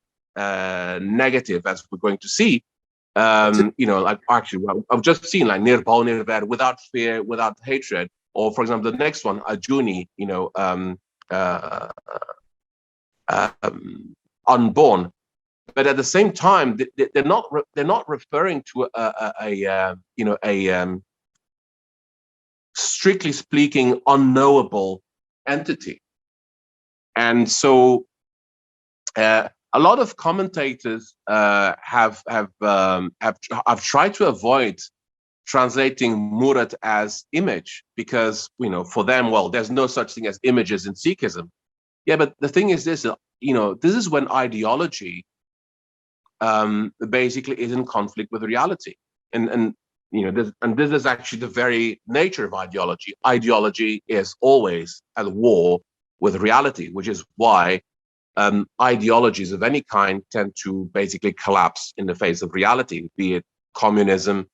negative, as we're going to see. Like actually, I've just seen like nirbhau, nirver, without fear, without hatred, or for example, the next one, ajuni, unborn. But at the same time, they're not referring to a strictly speaking unknowable entity. And so a lot of commentators have tried to avoid translating Murat as image, because for them, well, there's no such thing as images in Sikhism. Yeah, but the thing is this, this is when ideology basically is in conflict with reality, and this is actually the very nature of ideology. Ideology is always at war with reality, which is why ideologies of any kind tend to basically collapse in the face of reality, be it communism,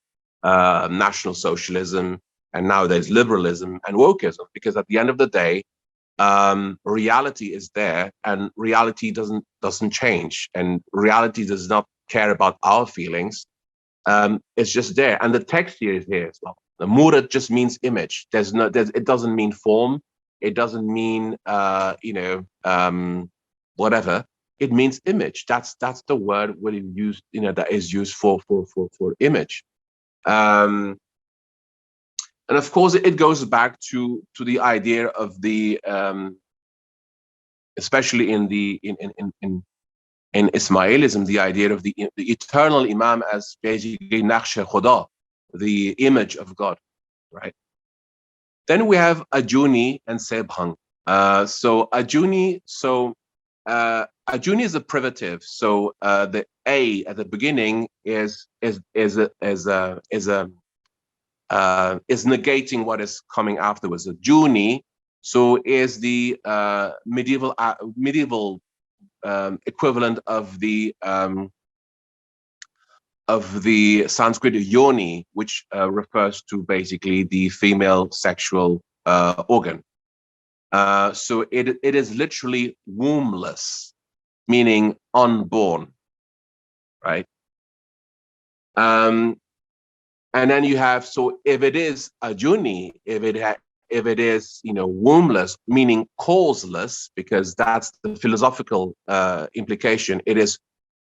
national socialism, and nowadays liberalism and wokeism, because at the end of the day, reality is there, and reality doesn't change, and reality does not care about our feelings. It's just there, and the text here is here as well. The murad just means image. It doesn't mean form. It doesn't mean whatever. It means image. That's the word what it used, that is used for image. And of course, it goes back to the idea of the especially in Ismailism, the idea of the eternal Imam as basically Naqsh Khuda, the image of God, right? Then we have Ajuni and Sebhang. So Ajuni is a privative. So the A at the beginning is negating what is coming afterwards. So Juni, so is the medieval equivalent of the Sanskrit yoni, which refers to basically the female sexual organ. So it is literally wombless, meaning unborn, right? And then you have, so if it is Ajuni, if it is wombless, meaning causeless, because that's the philosophical implication. It is,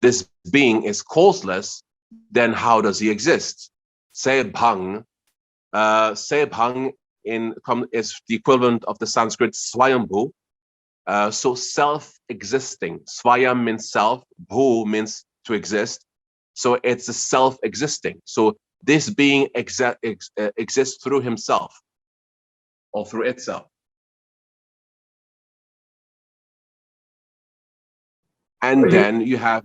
this being is causeless. Then how does he exist? Sebhang is the equivalent of the Sanskrit Swayambhu. So self-existing. Swayam means self, bhu means to exist. So it's a self-existing. So this being exists through himself or through itself. And then you have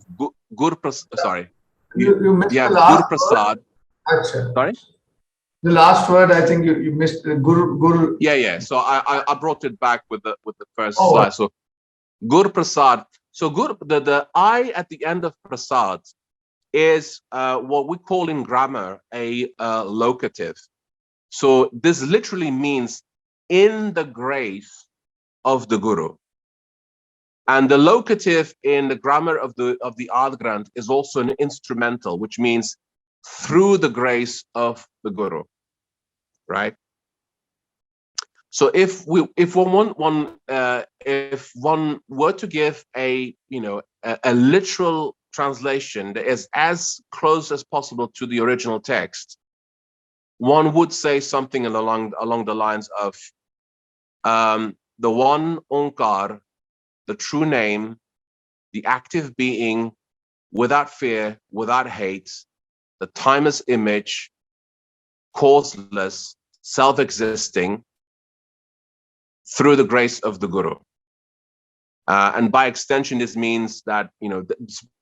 Gur Prasad. Sorry. You missed the last Gur Prasad. Sorry? The last word, I think you missed the Gur. Yeah. So I brought it back with the first slide. So Gur Prasad. So the I at the end of Prasad is what we call in grammar a locative. So this literally means in the grace of the Guru. And the locative in the grammar of the Aligarh is also an instrumental, which means through the grace of the Guru, right? So if one were to give a literal translation that is as close as possible to the original text, one would say something along the lines of the one Omkar, the true name, the active being, without fear, without hate, the timeless image, causeless, self-existing, through the grace of the Guru. And by extension, this means that,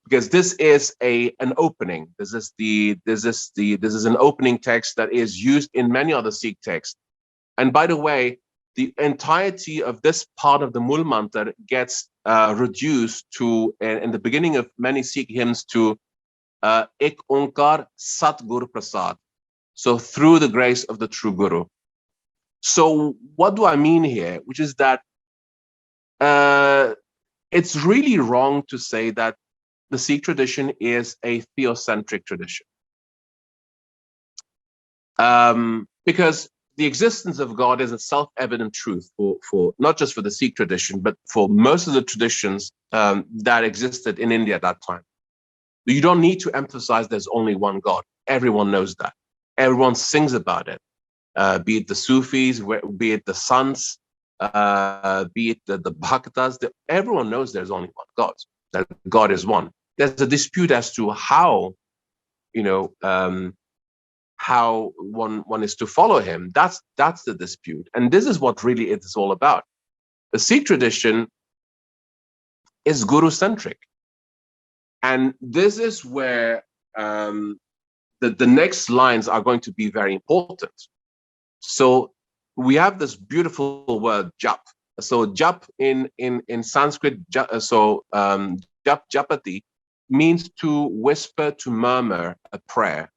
because this is an opening. This is an opening text that is used in many other Sikh texts. And by the way, the entirety of this part of the Mulmantar gets reduced to, in the beginning of many Sikh hymns, to Ek Onkar Sat Gur Prasad. So through the grace of the true Guru. So what do I mean here? Which is that it's really wrong to say that the Sikh tradition is a theocentric tradition. Because the existence of God is a self-evident truth for not just for the Sikh tradition, but for most of the traditions that existed in India at that time. You don't need to emphasize there's only one God. Everyone knows that. Everyone sings about it. Be it the Sufis, be it the Sants, be it the Bhaktas, everyone knows there's only one God, that God is one. There's a dispute as to how, how one is to follow him. That's the dispute. And this is what really it is all about. The Sikh tradition is Guru-centric. And this is where the next lines are going to be very important. So we have this beautiful word jap. So jap in Sanskrit, japati means to whisper, to murmur a prayer.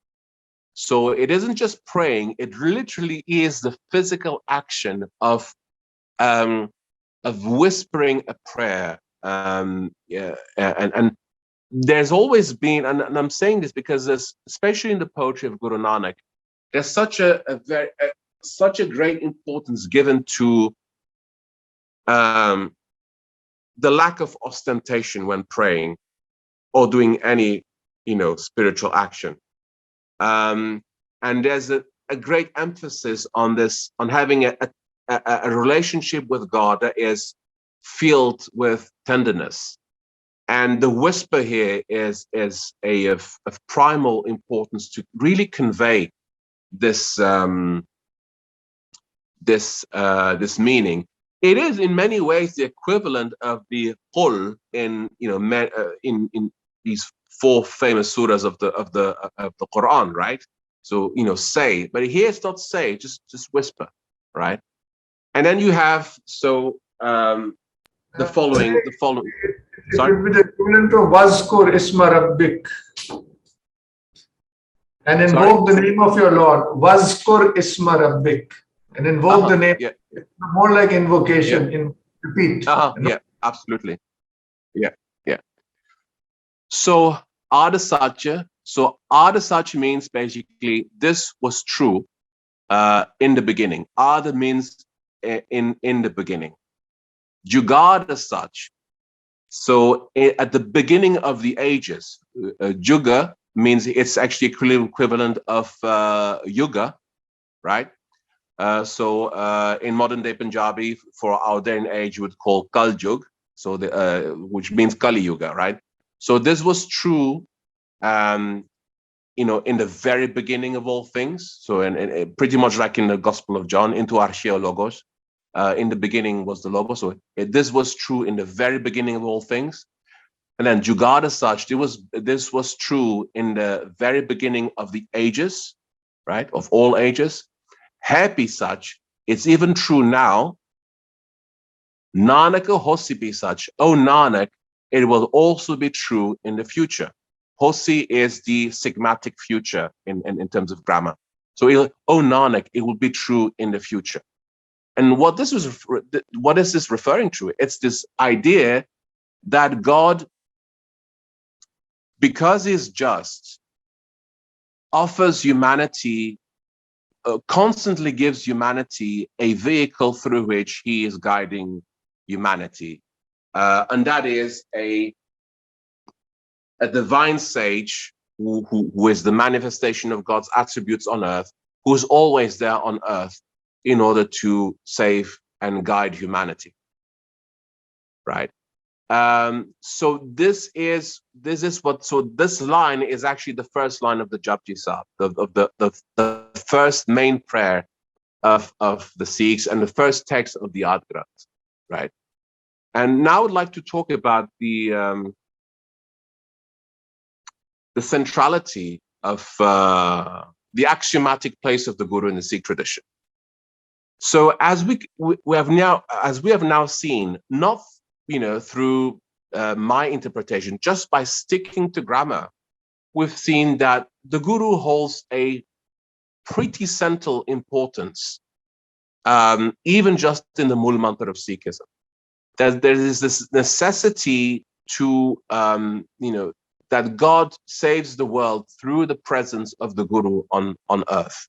So it isn't just praying; it literally is the physical action of whispering a prayer. And there's always been, and I'm saying this because there's, especially in the poetry of Guru Nanak, there's such such a great importance given to the lack of ostentation when praying or doing any, spiritual action. And there's a great emphasis on this, on having a relationship with God that is filled with tenderness. And the whisper here is of primal importance to really convey this this meaning. It is in many ways the equivalent of the qul in in these four famous surahs of the Quran, right? So say, but here it's not say, just whisper, right? And then you have the following. It would be the equivalent of Wazkur Isma Rabbik. And invoke the name of your Lord. Wazkur Isma Rabbik. And invoke the name. Yeah. More like invocation, in repeat. Yeah, absolutely. Yeah. So Ada Satya. So Ada Satya means basically this was true in the beginning. Ada means in the beginning. Jugad as such. So at the beginning of the ages, Juga means it's actually equivalent of Yuga, right? So in modern day Punjabi, for our day and age, you would call Kal Jug, so which means Kali Yuga, right? So this was true, in the very beginning of all things. So and pretty much like in the Gospel of John, into Archeo Logos. In the beginning was the Logos. So this was true in the very beginning of all things. And then Jugad as such, this was true in the very beginning of the ages, right? Of all ages. Happy such, it's even true now. Nanak Hosi such, oh Nanak, it will also be true in the future. Hosi is the sigmatic future in terms of grammar. So, oh Nanak, it will be true in the future. And what is this referring to? It's this idea that God, because he's just, offers humanity, constantly gives humanity a vehicle through which he is guiding humanity. And that is a divine sage who is the manifestation of God's attributes on earth, who is always there on earth in order to save and guide humanity, right? So this line is actually the first line of the Japji Sahib, of the first main prayer of the Sikhs and the first text of the Adi Granth, right? And now I'd like to talk about the centrality of the axiomatic place of the Guru in the Sikh tradition. So as we have now seen, not through my interpretation, just by sticking to grammar, we've seen that the Guru holds a pretty central importance, even just in the Mulmantar of Sikhism. There is this necessity to, that God saves the world through the presence of the Guru on earth.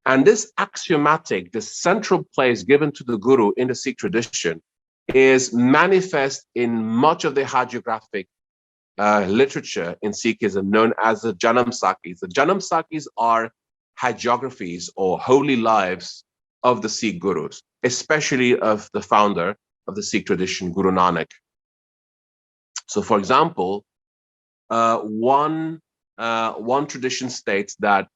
And this axiomatic, this central place given to the Guru in the Sikh tradition is manifest in much of the hagiographic literature in Sikhism known as the Janam Sakis. The Janam Sakis are hagiographies or holy lives of the Sikh Gurus, especially of the founder of the Sikh tradition, Guru Nanak. So, for example, one tradition states that,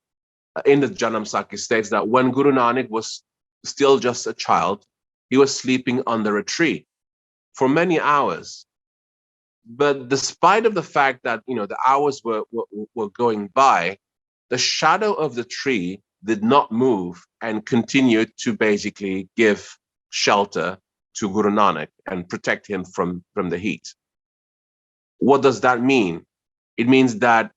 in the Janam Saki states that when Guru Nanak was still just a child, he was sleeping under a tree for many hours. But despite of the fact that the hours were going by, the shadow of the tree did not move and continued to basically give shelter to Guru Nanak and protect him from the heat. What does that mean? It means that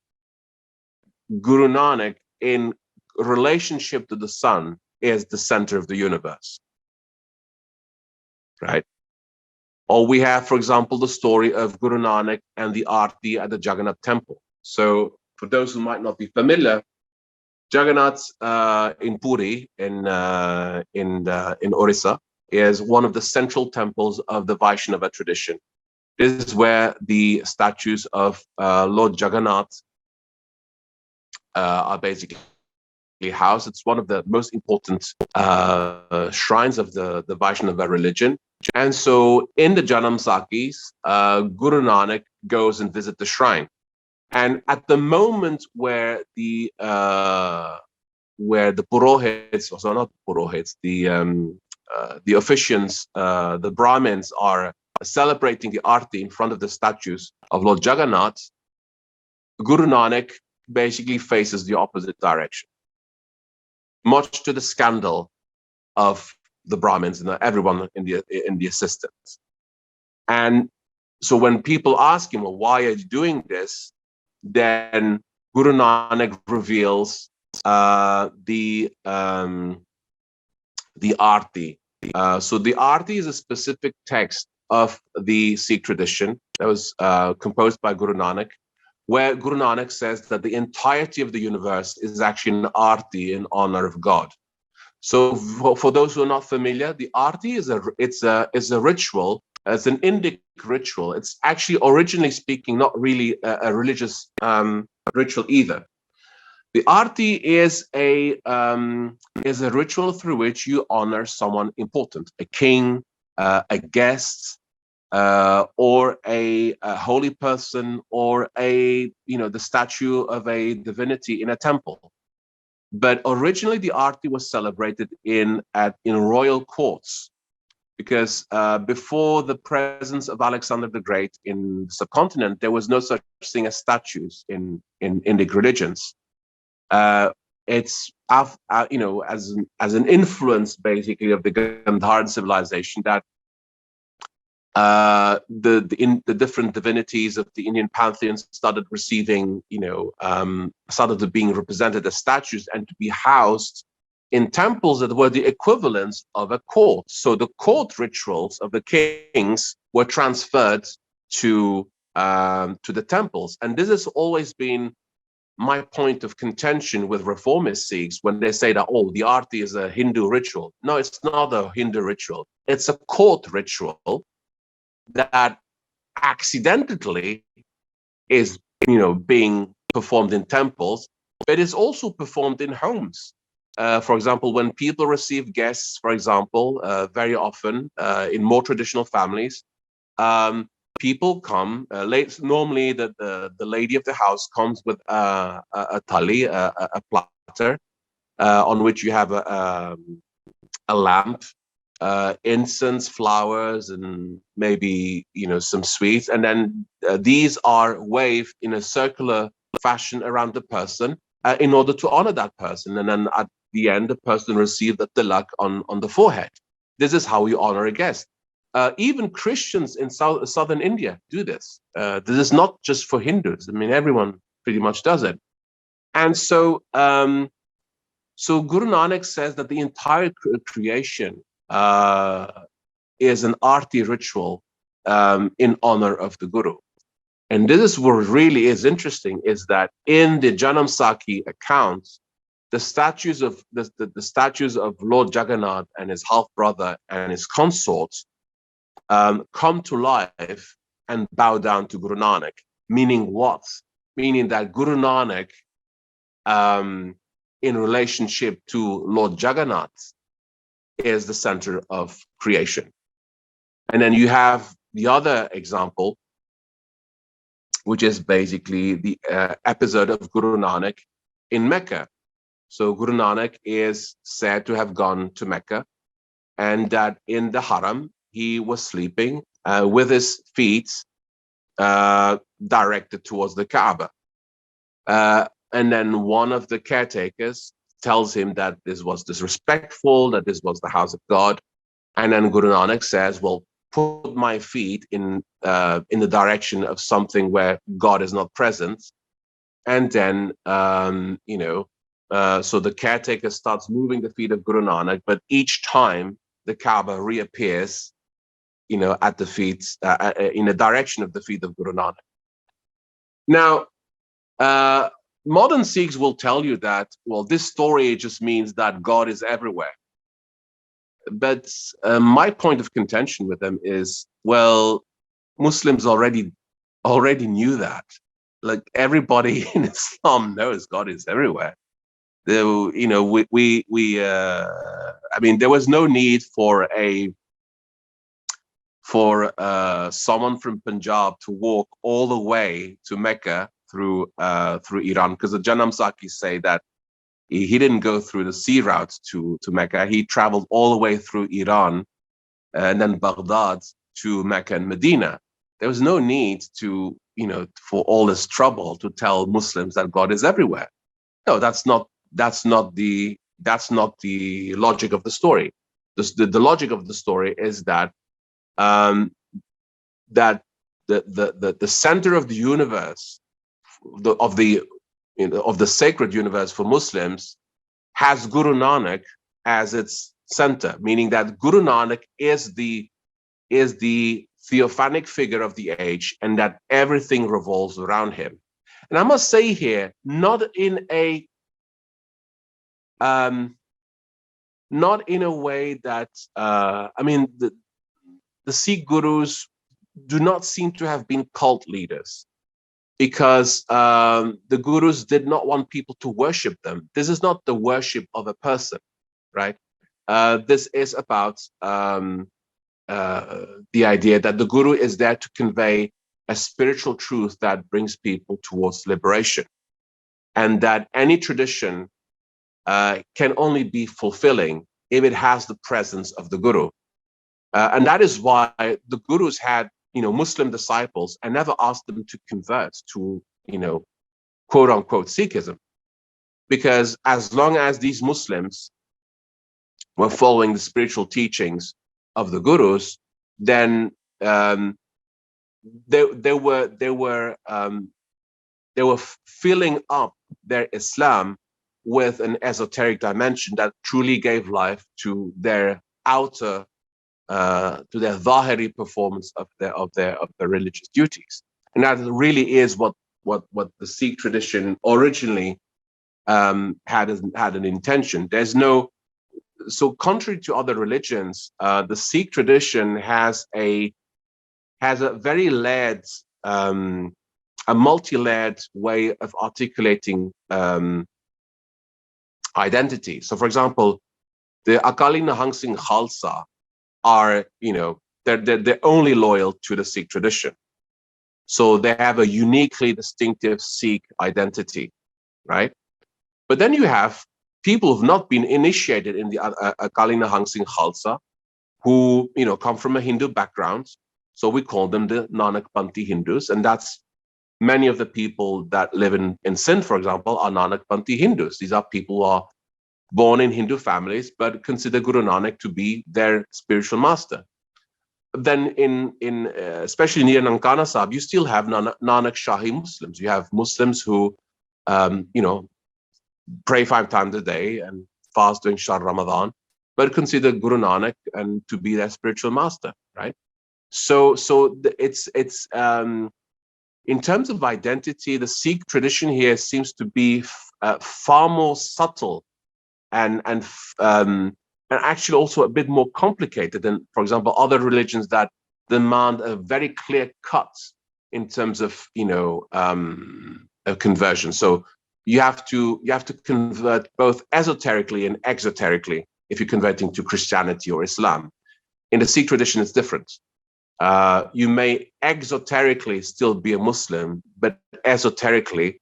Guru Nanak, in relationship to the sun, is the center of the universe, right? Or we have, for example, the story of Guru Nanak and the Aarti at the Juggernaut Temple. So for those who might not be familiar, Juggernaut in Puri, in Orissa, is one of the central temples of the Vaishnava tradition. This is where the statues of Lord Juggernaut are basically housed. It's one of the most important shrines of the Vaishnava religion. And so in the Janam Sakis, Guru Nanak goes and visits the shrine. And at the moment where the Purohits, or so not Purohits, the officiants, the Brahmins are celebrating the Aarti in front of the statues of Lord Jagannath, Guru Nanak basically faces the opposite direction, much to the scandal of the Brahmins and everyone in the assistants. And so when people ask him, well, why are you doing this? Then Guru Nanak reveals the Aarti. So the Aarti is a specific text of the Sikh tradition that was composed by Guru Nanak, where Guru Nanak says that the entirety of the universe is actually an Aarti in honor of God. So for those who are not familiar, the Aarti is a ritual. It's an Indic ritual. It's actually, originally speaking, not really a religious ritual either. The Aarti is a ritual through which you honor someone important, a king, a guest, or a holy person, or the statue of a divinity in a temple. But originally, the Aarti was celebrated in royal courts, because before the presence of Alexander the Great in the subcontinent, there was no such thing as statues in Indic religions. It's as an influence basically of the Gandharan civilization that the different divinities of the Indian pantheons started receiving, started to being represented as statues and to be housed in temples that were the equivalents of a court. So the court rituals of the kings were transferred to the temples, and this has always been my point of contention with reformist Sikhs when they say that, oh, the Aarti is a Hindu ritual. No, it's not a Hindu ritual. It's a court ritual that accidentally is, being performed in temples, but is also performed in homes. For example, when people receive guests, for example, very often in more traditional families, people come late. Normally, the lady of the house comes with a thali, a platter, on which you have a lamp, incense, flowers, and maybe some sweets, and then these are waved in a circular fashion around the person in order to honor that person, and then at the end, the person receives the tilak on the forehead. This is how you honor a guest. Even Christians in southern India do this. This is not just for Hindus. I mean, everyone pretty much does it. And so, so Guru Nanak says that the entire creation is an Aarti ritual in honor of the Guru. And this is what really is interesting, is that in the Janam Saki accounts, the statues of the statues of Lord Jagannath and his half brother and his consorts come to life and bow down to Guru Nanak. Meaning what? Meaning that Guru Nanak, in relationship to Lord Jagannath, is the center of creation. And then you have the other example, which is basically the episode of Guru Nanak in Mecca. So Guru Nanak is said to have gone to Mecca, and that in the Haram, he was sleeping with his feet directed towards the Kaaba. And then one of the caretakers tells him that this was disrespectful, that this was the house of God. And then Guru Nanak says, well, put my feet in the direction of something where God is not present. And then, so the caretaker starts moving the feet of Guru Nanak, but each time the Kaaba reappears at the feet, in the direction of the feet of Guru Nanak. Now, modern Sikhs will tell you that, well, this story just means that God is everywhere. But my point of contention with them is, well, Muslims already knew that. Like, everybody in Islam knows God is everywhere. I mean, there was no need for someone from Punjab to walk all the way to Mecca through Iran, because the Janam Sakis say that he didn't go through the sea route to Mecca. He traveled all the way through Iran and then Baghdad to Mecca and Medina. There was no need to, for all this trouble to tell Muslims that God is everywhere. No, that's not the logic of the story. The logic of the story is that that the center of the universe, of the sacred universe for Muslims, has Guru Nanak as its center, meaning that Guru Nanak is the theophanic figure of the age, and that everything revolves around him. And I must say here, not in a way that I mean, the Sikh gurus do not seem to have been cult leaders, because the gurus did not want people to worship them. This is not the worship of a person, right? This is about the idea that the guru is there to convey a spiritual truth that brings people towards liberation, and that any tradition can only be fulfilling if it has the presence of the guru. And that is why the gurus had, Muslim disciples, and never asked them to convert to, quote unquote Sikhism. Because as long as these Muslims were following the spiritual teachings of the gurus, then they were filling up their Islam with an esoteric dimension that truly gave life to their outer, to their Zahiri performance of their religious duties. And that really is what the Sikh tradition originally had an intention. So contrary to other religions, the Sikh tradition has a very layered, a multi-layered way of articulating identity. So, for example, the Akali Nahang Singh Khalsa are, they're only loyal to the Sikh tradition. So they have a uniquely distinctive Sikh identity, right? But then you have people who've not been initiated in the Akali Nahang Singh Khalsa, who, come from a Hindu background. So we call them the Nanakpanthi Hindus. And that's many of the people that live in Sindh, for example, are Nanakpanthi Hindus. These are people who are born in Hindu families, but consider Guru Nanak to be their spiritual master. Then in especially near Nankana Sahib, you still have Nanak Shahi Muslims. You have Muslims who, pray 5 times a day and fast during Shahr Ramadan, but consider Guru Nanak and to be their spiritual master, right? So it's in terms of identity, the Sikh tradition here seems to be far more subtle and actually also a bit more complicated than, for example, other religions that demand a very clear cut in terms of a conversion. So you have to convert both esoterically and exoterically if you're converting to Christianity or Islam. In the Sikh tradition, it's different. You may exoterically still be a Muslim, but esoterically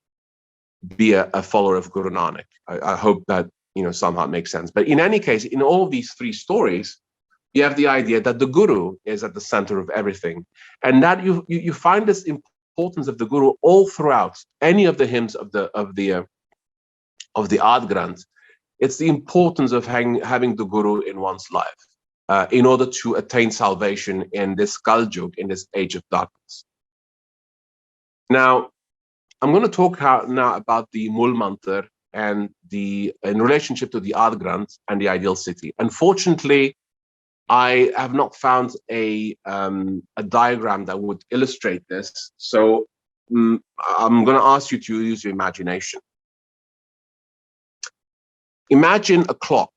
be a follower of Guru Nanak. I hope that somehow it makes sense. But in any case, in all these 3 stories, you have the idea that the Guru is at the center of everything, and that you find this importance of the Guru all throughout any of the hymns of the Ard Granth. It's the importance of having the Guru in one's life in order to attain salvation in this Kaljug, in this age of darkness. Now, I'm going to talk now about the Mulmantar and in relationship to the Ard Granth and the ideal city. Unfortunately, I have not found a diagram that would illustrate this. So I'm going to ask you to use your imagination. Imagine a clock,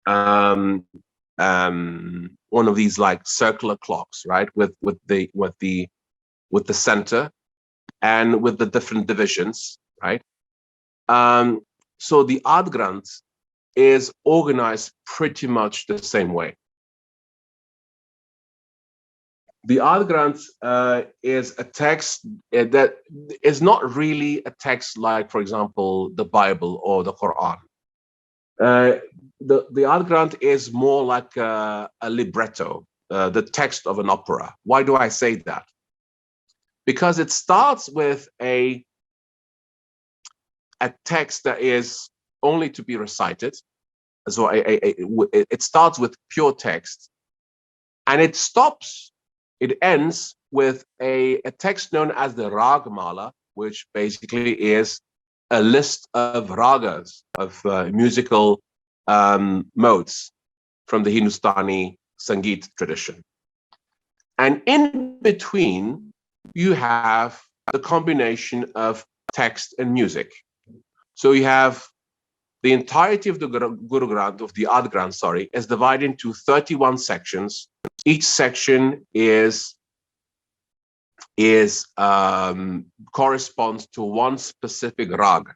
one of these like circular clocks, right? With the center and with the different divisions, right? So the Ard Granth is organized pretty much the same way. The Ard Granth is a text that is not really a text like, for example, the Bible or the Quran. The Ard Granth is more like a libretto, the text of an opera. Why do I say that? Because it starts with a text that is only to be recited. So it starts with pure text, and it ends with a text known as the Ragmala, which basically is a list of ragas, of musical modes from the Hindustani Sangeet tradition. And in between, you have the combination of text and music. So you have the entirety of the Guru Granth, of the Ard Granth, sorry, is divided into 31 sections. Each section corresponds to one specific rag.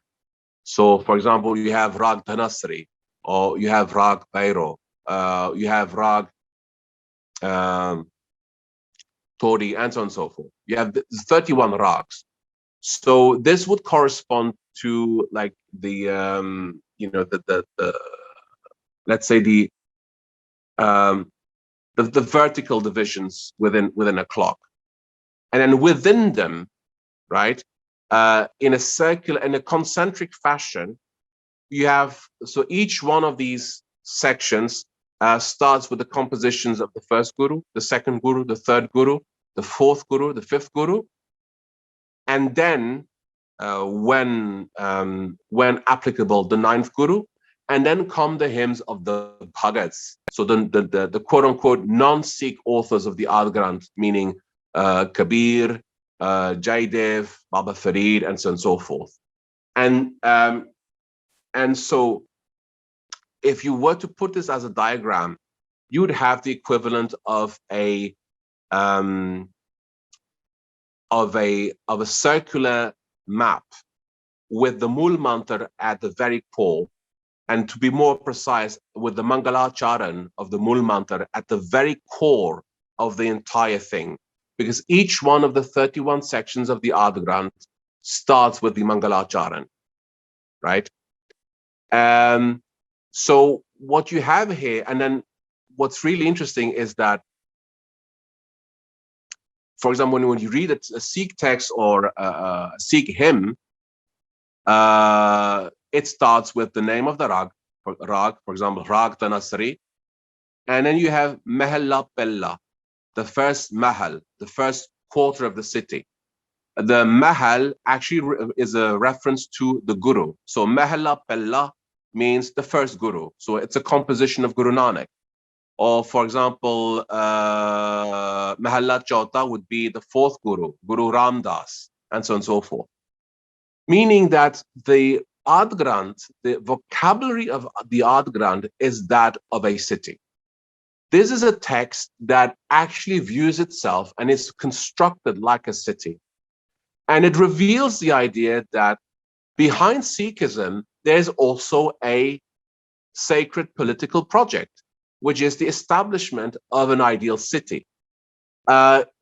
So, for example, you have Rag Dhanasri, or you have Rag Bhairo, you have Rag Tori, and so on and so forth. You have 31 rags. So this would correspond to like the let's say the vertical divisions within a clock, and then within them, right, in a circular, in a concentric fashion, you have, so each one of these sections starts with the compositions of the first guru, the second guru, the third guru, the fourth guru, the fifth guru, and then when applicable, the ninth guru, and then come the hymns of the Bhagats. So the quote-unquote non-Sikh authors of the Ard Granth, meaning Kabir, Jaidev, Baba Farid, and so on and so forth. And so if you were to put this as a diagram, you would have the equivalent of a circular map with the Mulmantar at the very core, and to be more precise, with the Mangalacharan of the Mulmantar at the very core of the entire thing, because each one of the 31 sections of the Ard Granth starts with the Mangalacharan, right? So what you have here, and then what's really interesting is that, for example, when you read a Sikh text or a Sikh hymn, it starts with the name of the rag, for example, Rag Tanasri, and then you have Mahalla Pella, the first Mahal, the first quarter of the city. The Mahal actually is a reference to the Guru. So Mahalla Pella means the first Guru. So it's a composition of Guru Nanak. Or, for example, Mahalla Chauta would be the fourth Guru, Guru Ramdas, and so on and so forth. Meaning that the Ard Granth, the vocabulary of the Ard Granth is that of a city. This is a text that actually views itself and is constructed like a city. And it reveals the idea that behind Sikhism, there's also a sacred political project, which is the establishment of an ideal city.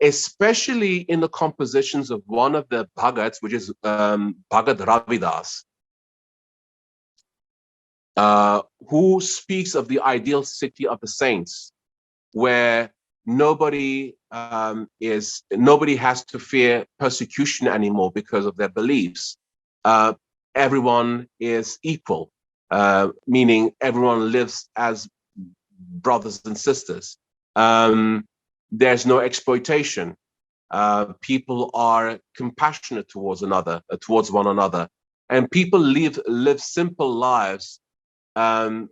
Especially in the compositions of one of the Bhagats, which is Bhagat Ravidas, who speaks of the ideal city of the saints, where nobody has to fear persecution anymore because of their beliefs. Everyone is equal, meaning everyone lives as brothers and sisters. There's no exploitation. People are compassionate towards one another, and people live simple lives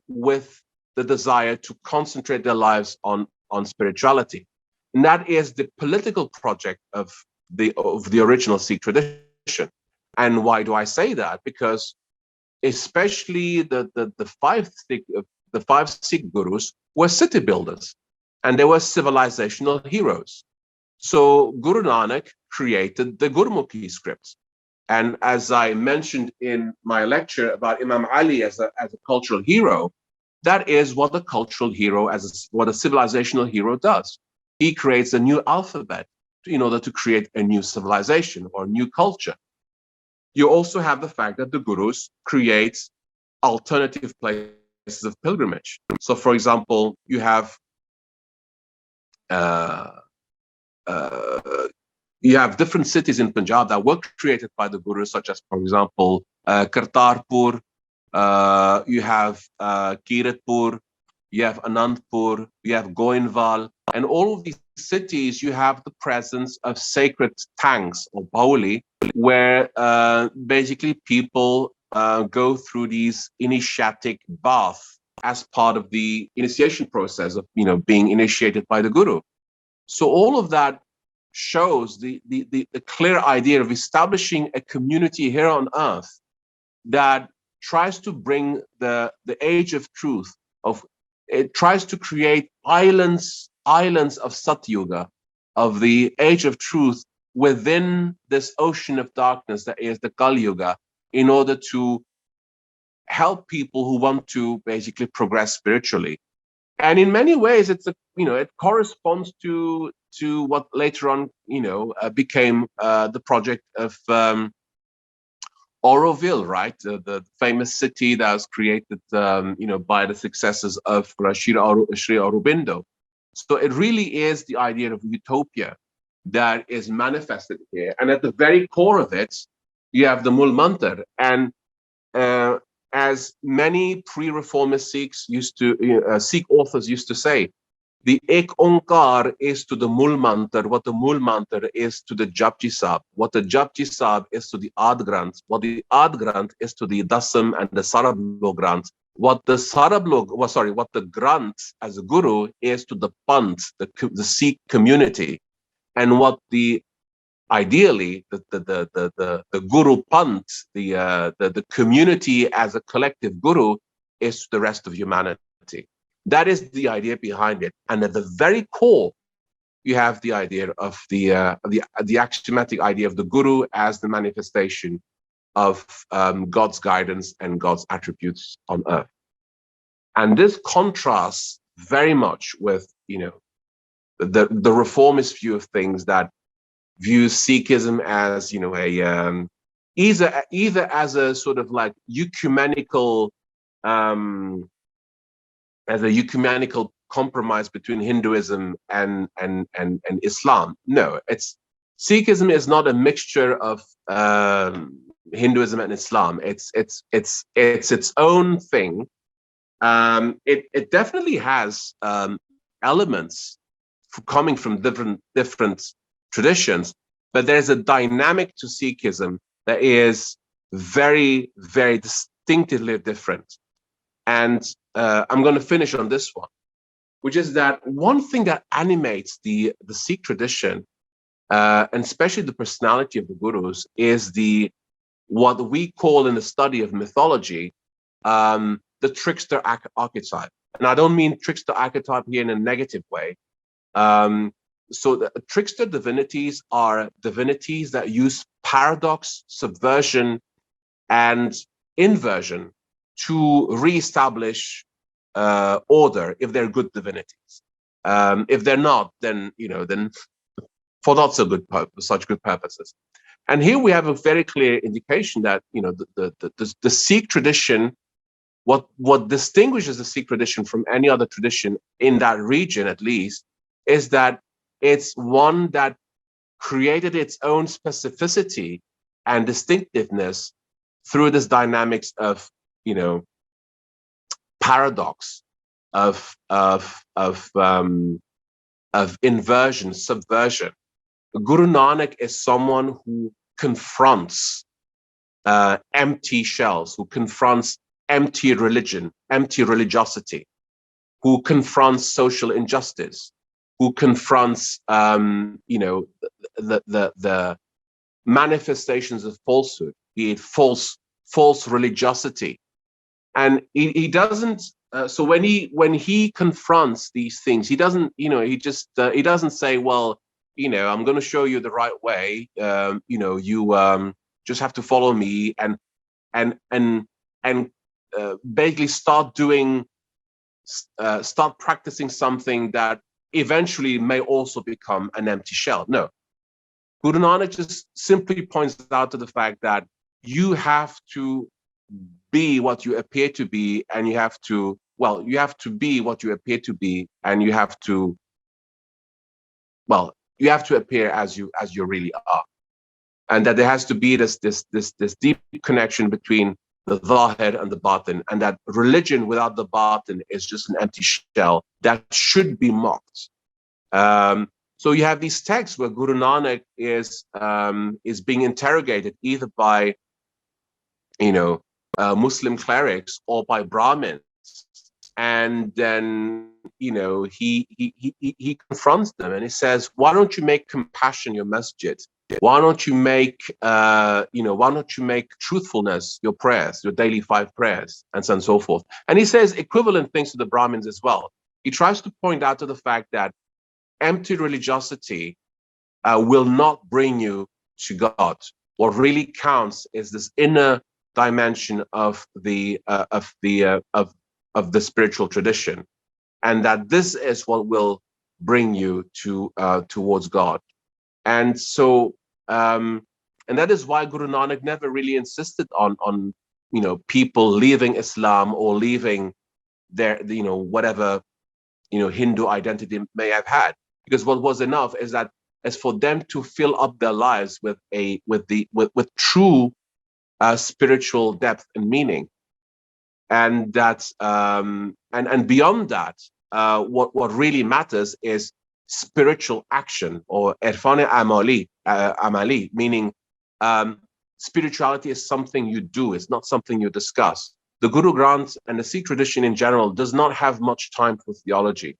with the desire to concentrate their lives on spirituality. And that is the political project of the original Sikh tradition. And why do I say that? Because especially the five Sikh gurus were city builders, and they were civilizational heroes. So Guru Nanak created the Gurmukhi script. And as I mentioned in my lecture about Imam Ali as a cultural hero, that is what a cultural hero, what a civilizational hero does. He creates a new alphabet in order to create a new civilization or new culture. You also have the fact that the gurus create alternative places of pilgrimage. So, for example, you have different cities in Punjab that were created by the gurus, such as, for example, Kartarpur, you have Kiratpur, you have Anandpur, you have Goindwal, and all of these cities, you have the presence of sacred tanks or bauli, where basically people go through these initiatic baths as part of the initiation process of being initiated by the guru. So all of that shows the clear idea of establishing a community here on earth that tries to bring the age of truth. It tries to create islands of Satyuga, of the age of truth within this ocean of darkness that is the Kali Yuga, in order to help people who want to basically progress spiritually. And in many ways, it corresponds to what later on became the project of Auroville, right? The famous city that was created by the successors of Sri Aurobindo. So it really is the idea of utopia that is manifested here. And at the very core of it, you have the Mulmantar. And as many pre-reformist Sikhs Sikh authors used to say, the Ek Omkar is to the Mulmantar what the Mulmantar is to the Japji Sahib, what the Japji Sahib is to the Ad Granth, what the Ad Granth is to the Dasam and the Sarablo Granth, what the Granth as a guru is to the Panth, the Sikh community, and what ideally the Guru Panth, the community as a collective guru, is to the rest of humanity. That is the idea behind it. And at the very core, you have the idea of the axiomatic idea of the guru as the manifestation of God's guidance and God's attributes on earth. And this contrasts very much with the reformist view of things that views Sikhism as either as a sort of like ecumenical compromise between Hinduism and Islam. No, Sikhism is not a mixture of Hinduism and Islam. It's its own thing. It definitely has elements coming from different traditions, but there's a dynamic to Sikhism that is very, very distinctively different. And I'm going to finish on this one, which is that one thing that animates the Sikh tradition, and especially the personality of the gurus, is what we call in the study of mythology, the trickster archetype. And I don't mean trickster archetype here in a negative way. So the trickster divinities are divinities that use paradox, subversion, and inversion to reestablish order if they're good divinities. If they're not, then for not so good such good purposes. And here we have a very clear indication that the Sikh tradition, what distinguishes the Sikh tradition from any other tradition in that region, at least, is that it's one that created its own specificity and distinctiveness through this dynamics of paradox, of inversion, subversion. Guru Nanak is someone who confronts empty shells, who confronts empty religion, empty religiosity. who confronts social injustice, who confronts, the manifestations of falsehood, be it false religiosity. And he doesn't. So when he confronts these things, he doesn't. He doesn't say, well, I'm going to show you the right way. You just have to follow me and basically start practicing something that eventually may also become an empty shell. No, Guru Nanak just simply points out to the fact that you have to be what you appear to be, and you have to be what you appear to be, and you have to appear as you really are, and that there has to be this deep connection between the Zahir and the Batin, and that religion without the Batin is just an empty shell that should be mocked. So you have these texts where Guru Nanak is being interrogated either by Muslim clerics or by Brahmins, and then he confronts them and he says, why don't you make compassion your masjid? Why don't you make truthfulness your prayers, your daily 5 prayers, and so on and so forth? And he says equivalent things to the Brahmins as well. He tries to point out to the fact that empty religiosity will not bring you to God. What really counts is this inner dimension of the spiritual tradition, and that this is what will bring you towards God. And so, and that is why Guru Nanak never really insisted on people leaving Islam or leaving their whatever Hindu identity may have had, because what was enough is for them to fill up their lives with true spiritual depth and meaning, and that and beyond that, what really matters is spiritual action, or irfan amali, meaning spirituality is something you do, it's not something you discuss. The Guru Granth and the Sikh tradition in general does not have much time for theology.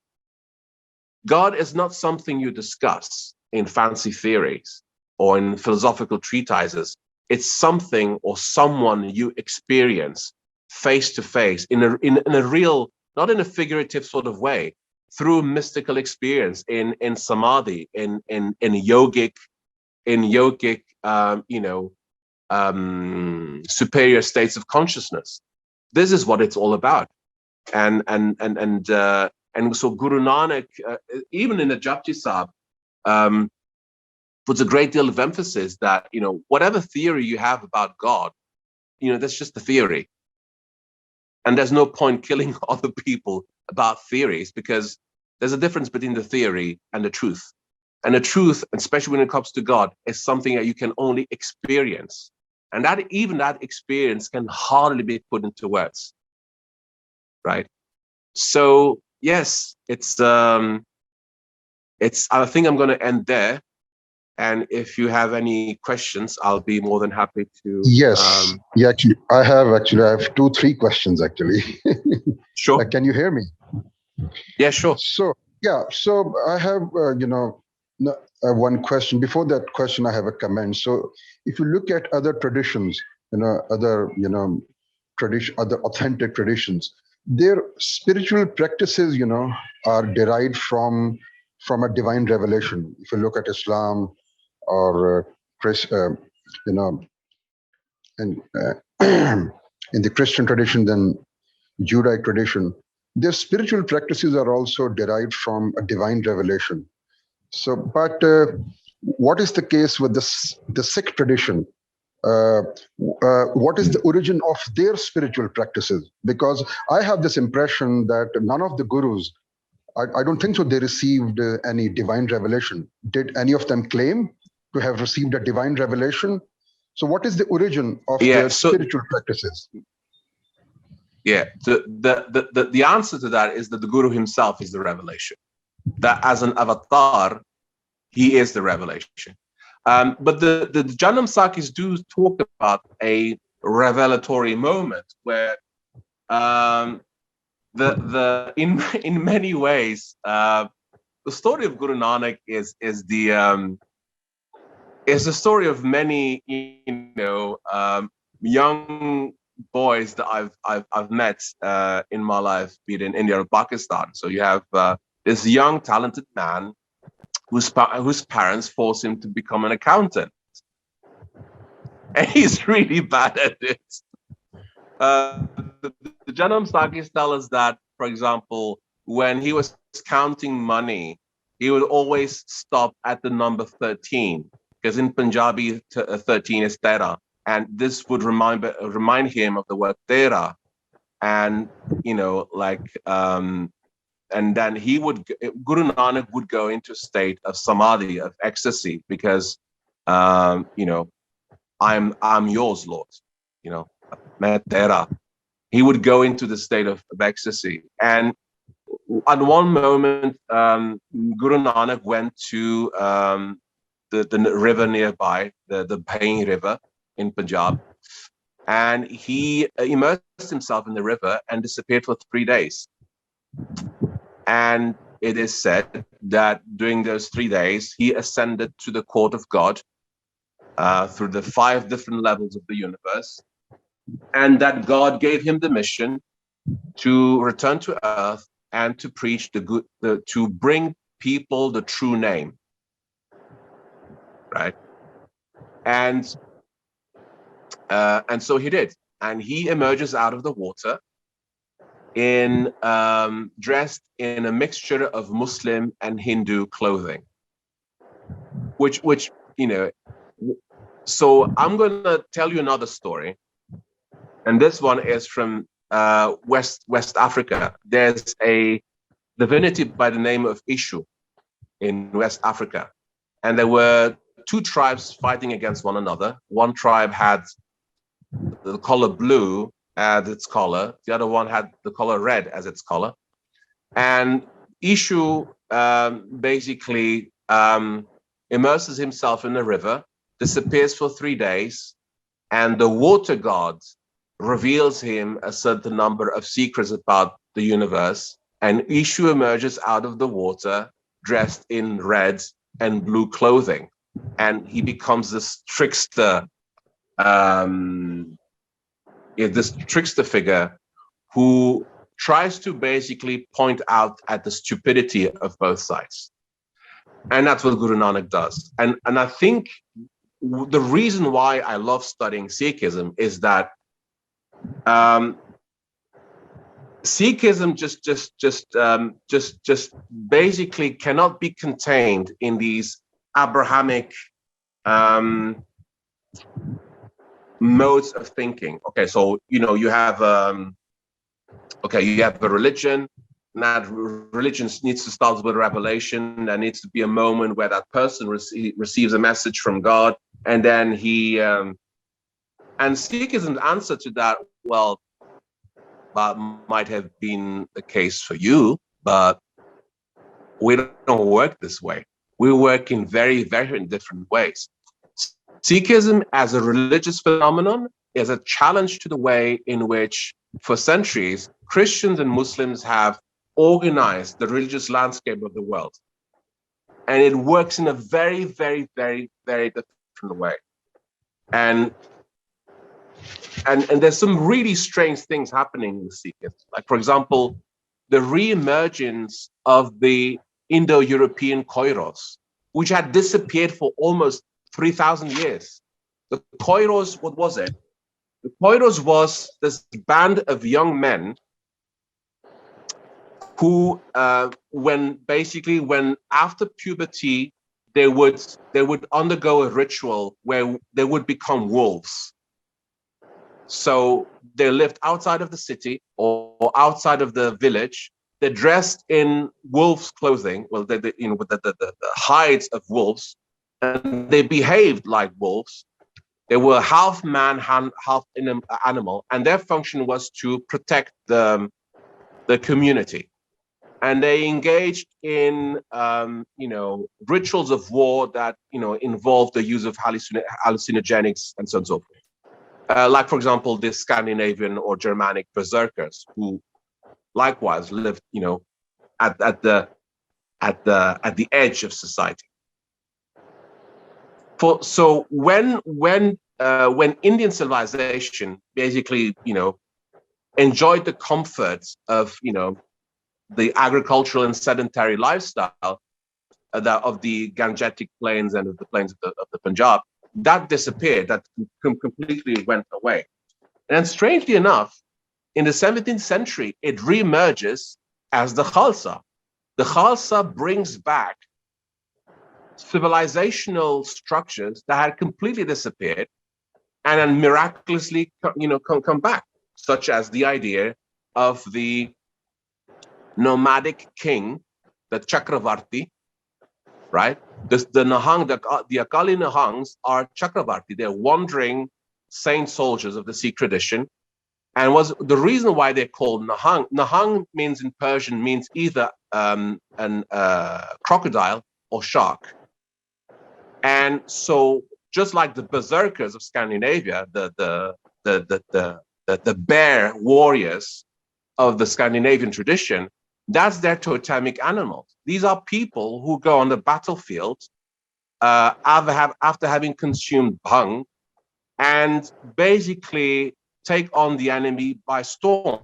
God is not something you discuss in fancy theories or in philosophical treatises. It's something or someone you experience face to face in a real, not in a figurative sort of way, through mystical experience, in samadhi, in yogic superior states of consciousness. This is what it's all about. And so Guru Nanak, even in the Japji Sahib, puts a great deal of emphasis that, whatever theory you have about God, that's just a theory. And there's no point killing other people about theories, because there's a difference between the theory and the truth. And the truth, especially when it comes to God, is something that you can only experience. And that experience can hardly be put into words. Right? So yes, it's I think I'm going to end there. And if you have any questions, I'll be more than happy to. Yes. Actually, I have 2-3 questions actually. Sure. Can you hear me? Yeah, sure. So I have one question. Before that question, I have a comment. So if you look at other traditions, other authentic traditions, their spiritual practices, are derived from a divine revelation. If you look at Islam or in the Christian tradition, then Judaic tradition, their spiritual practices are also derived from a divine revelation. So, but what is the case with the Sikh tradition? What is the origin of their spiritual practices? Because I have this impression that none of the gurus, I don't think so, they received any divine revelation. Did any of them claim to have received a divine revelation? So what is the origin of their spiritual practices? Yeah, the answer to that is that the Guru himself is the revelation. That as an avatar, he is the revelation. But the Janam Sakhis do talk about a revelatory moment where in many ways, the story of Guru Nanak is the story of many, young boys that I've met in my life, be it in India or Pakistan. So you have this young, talented man whose parents force him to become an accountant, and he's really bad at it. The Janam Sakis tell us that, for example, when he was counting money, he would always stop at the number 13, because in Punjabi, 13 is Tera. And this would remind him of the word Tera. And, and then Guru Nanak would go into a state of samadhi, of ecstasy, because, I'm yours, Lord, Main Tera. He would go into the state of ecstasy. And at one moment, Guru Nanak went to the river nearby, the Bhain River in Punjab, and he immersed himself in the river and disappeared for 3 days. And it is said that during those 3 days, he ascended to the court of God through the 5 different levels of the universe, and that God gave him the mission to return to earth and to preach to bring people the true name, right? And so he did, and he emerges out of the water in dressed in a mixture of Muslim and Hindu clothing, which So I'm going to tell you another story, and this one is from West Africa. There's a divinity by the name of Ishu in West Africa, and there were 2 tribes fighting against one another. One tribe had the color blue as its color, the other one had the color red as its color, and Ishu basically immerses himself in the river, disappears for 3 days, and the water god reveals him a certain number of secrets about the universe, and Ishu emerges out of the water dressed in red and blue clothing, and he becomes this trickster, figure who tries to basically point out at the stupidity of both sides. And that's what Guru Nanak does. And I think the reason why I love studying Sikhism is that Sikhism just basically cannot be contained in these Abrahamic modes of thinking. Okay, so you have you have a religion. And that religion needs to start with revelation. There needs to be a moment where that person receives a message from God, and then he and Sikhism's answer to that, well, that might have been the case for you, but we don't work this way. We work in very, very different ways. Sikhism as a religious phenomenon is a challenge to the way in which, for centuries, Christians and Muslims have organized the religious landscape of the world. And it works in a very, very, very, very different way. And there's some really strange things happening in Sikhism. Like, for example, the re-emergence of the Indo-European Koiros, which had disappeared for almost 3,000 years. The Koiros, what was it? The Koiros was this band of young men who, when after puberty, they would undergo a ritual where they would become wolves. So they lived outside of the city or outside of the village. They're dressed in wolves' clothing, with the hides of wolves, and they behaved like wolves. They were half man, half animal, and their function was to protect the community. And they engaged in rituals of war that involved the use of hallucinogenics and so on and so forth. Like, for example, the Scandinavian or Germanic berserkers, who likewise lived, at the edge of society. So when Indian civilization basically, enjoyed the comforts of, the agricultural and sedentary lifestyle of the Gangetic plains and of the plains of the Punjab, that disappeared, that completely went away. And strangely enough, in the 17th century, it reemerges as the Khalsa. The Khalsa brings back civilizational structures that had completely disappeared and then miraculously, come back, such as the idea of the nomadic king, the Chakravarti, right? The Nahang, the Akali Nahangs are Chakravarti. They're wandering saint soldiers of the Sikh tradition. And was the reason why they're called Nahang. Nahang means in Persian means either crocodile or shark. And so just like the berserkers of Scandinavia, the bear warriors of the Scandinavian tradition, that's their totemic animals. These are people who go on the battlefield after having consumed bhang and basically take on the enemy by storm.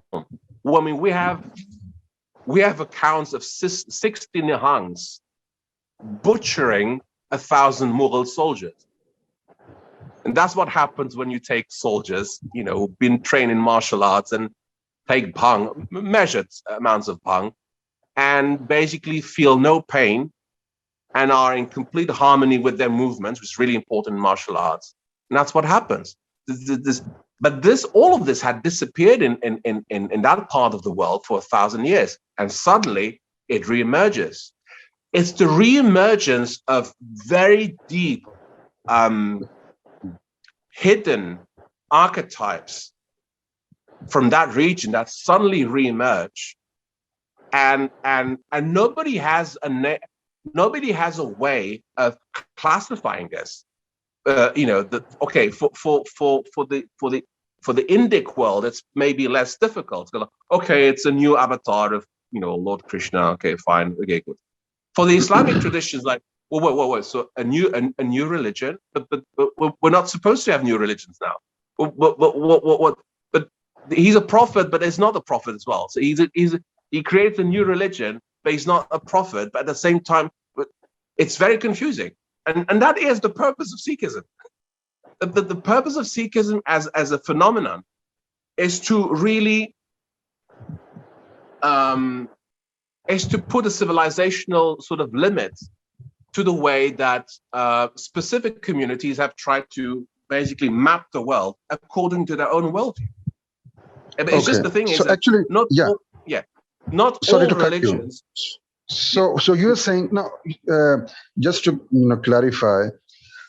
Well, I mean, we have accounts of 60 Nihangs butchering 1,000 Mughal soldiers. And that's what happens when you take soldiers, who've been trained in martial arts and take bhang, measured amounts of bhang, and basically feel no pain and are in complete harmony with their movements, which is really important in martial arts. And that's what happens. But all of this had disappeared in that part of the world for 1,000 years. And suddenly it reemerges. It's the reemergence of very deep, hidden archetypes from that region that suddenly reemerge, and nobody has a way of classifying this. For the Indic world, it's maybe less difficult. Okay, it's a new avatar of Lord Krishna. Okay, fine. Okay, good. For the Islamic traditions, like, wait. So a new religion, but we're not supposed to have new religions now. But he's a prophet, but he's not a prophet as well. So he creates a new religion, but he's not a prophet. But at the same time, it's very confusing. And that is the purpose of Sikhism. The purpose of Sikhism as a phenomenon is to really is to put a civilizational sort of limit to the way that specific communities have tried to basically map the world according to their own worldview. It's just the thing is that actually, not sorry all to cut religions. So you're saying now, just to clarify.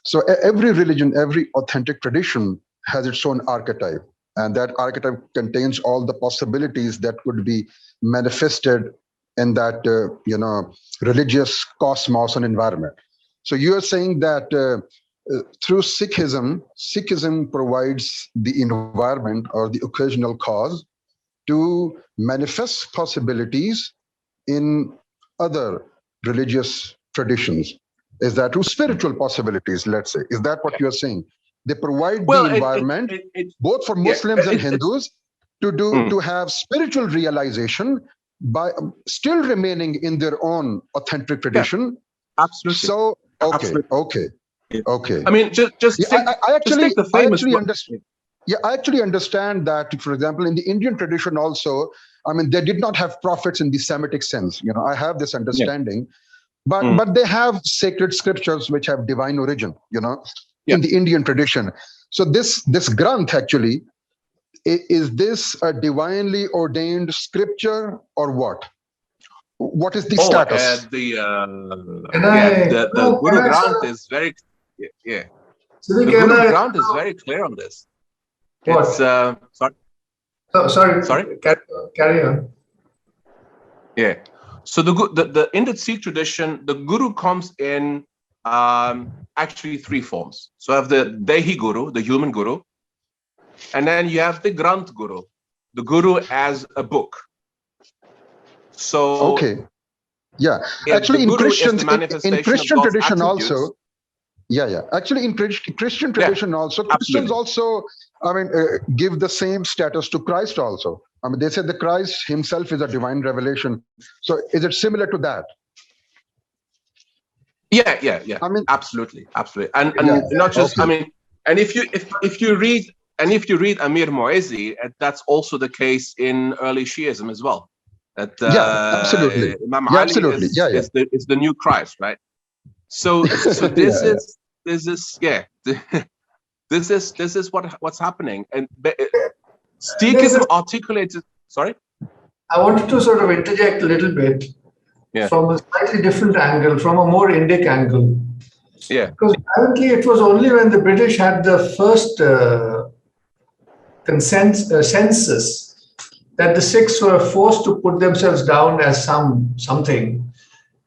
So every religion, every authentic tradition has its own archetype, and that archetype contains all the possibilities that could be manifested in that religious cosmos and environment. So you are saying that through Sikhism provides the environment or the occasional cause to manifest possibilities in other religious traditions. Is that true? Spiritual possibilities, let's say. Is that what you're saying? They provide the environment both for Muslims and Hindus to have spiritual realization by still remaining in their own authentic tradition. Yeah, absolutely. So absolutely. Okay. I mean, I actually understand that, for example, in the Indian tradition also, I mean, they did not have prophets in the Semitic sense. I have this understanding, but they have sacred scriptures which have divine origin, in the Indian tradition. So this Granth actually, is this a divinely ordained scripture or what? What is the status? The Guru Granth is very the Guru Granth is very clear on this. What? It's sorry. Oh, sorry. Carry on. Yeah. So the in the Sikh tradition, the Guru comes in actually three forms. So I have the Dehi Guru, the human Guru, and then you have the Granth Guru, the Guru as a book. So okay, yeah. yeah, Actually, the in guru is Christians, the in manifestation of Christian God's tradition attributes. also, yeah. Actually, in Christian Yeah, tradition also, Christians absolutely. also, I mean, give the same status to Christ also. I mean, they say the Christ himself is a divine revelation. So is it similar to that? Yeah. I mean, Absolutely. And yeah. not just, I Okay. mean, and if you read Amir Mu'izzi, that's also the case in early Shiism as well. That Yeah. Absolutely. Imam Yeah. Ali Absolutely. Yeah. Yeah. is the new Christ, right? So this Yeah. is yeah. This is what's happening, and Sikhism articulated. Sorry. I wanted to sort of interject a little bit Yeah. from a slightly different angle, from a more Indic angle. Yeah. Because apparently it was only when the British had the first census that the Sikhs were forced to put themselves down as something.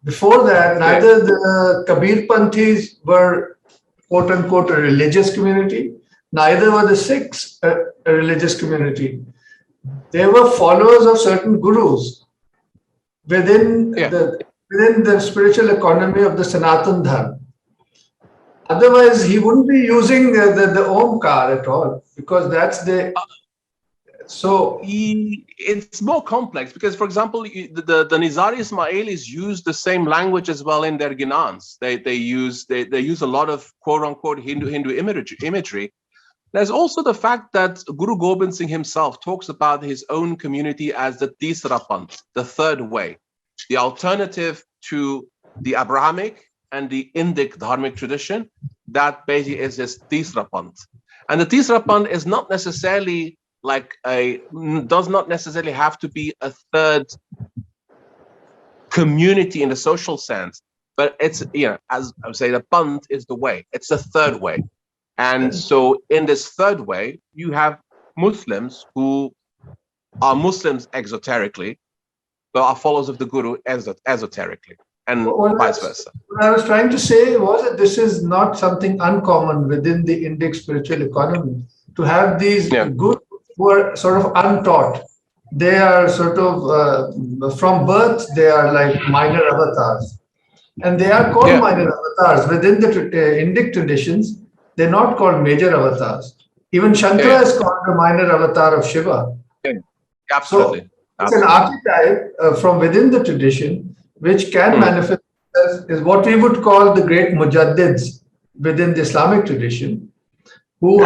Before that, neither the Kabir Panthis were quote unquote a religious community, neither were the Sikhs a religious community. They were followers of certain gurus within the spiritual economy of the Sanatan Dharma. Otherwise, he wouldn't be using the Omkar at all, because that's the so. It's more complex because, for example, the Nizari Ismailis use the same language as well in their Ginans. They use a lot of quote unquote Hindu imagery. There's also the fact that Guru Gobind Singh himself talks about his own community as the Tisra Panth, the third way, the alternative to the Abrahamic and the Indic Dharmic tradition. That basically is this Tisra Panth. And the Tisra Panth is not necessarily does not necessarily have to be a third community in the social sense, but it's, as I would say, the Panth is the way. It's the third way. And so in this third way, you have Muslims who are Muslims exoterically, but are followers of the Guru esoterically, and vice versa. What I was trying to say was that this is not something uncommon within the Indic spiritual economy to have these gurus who are sort of untaught. They are sort of, from birth, they are like minor avatars. And they are called minor avatars. Within the Indic traditions, they're not called major avatars. Even Shankara is called a minor avatar of Shiva. Absolutely. So it's an archetype from within the tradition which can manifest itself is what we would call the great mujaddids within the Islamic tradition, who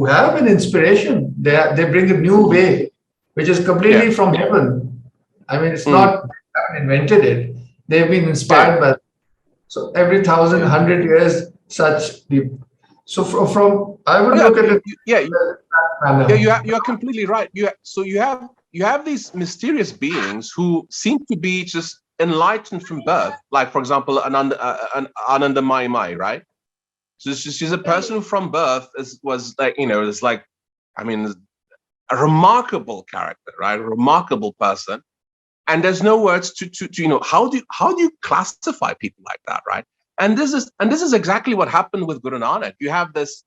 have an inspiration. They bring a new way, which is completely from heaven. I mean, it's not they haven't invented it. They've been inspired by. So every 1,000, 100 years, such people. So from I would look at it. You're completely right. You have these mysterious beings who seem to be just enlightened from birth. Like, for example, Ananda Mai, right? So she's a person who from birth was like, a remarkable character, right? A remarkable person. And there's no words to how do you classify people like that, right? And this is exactly what happened with Guru Nanak. You have this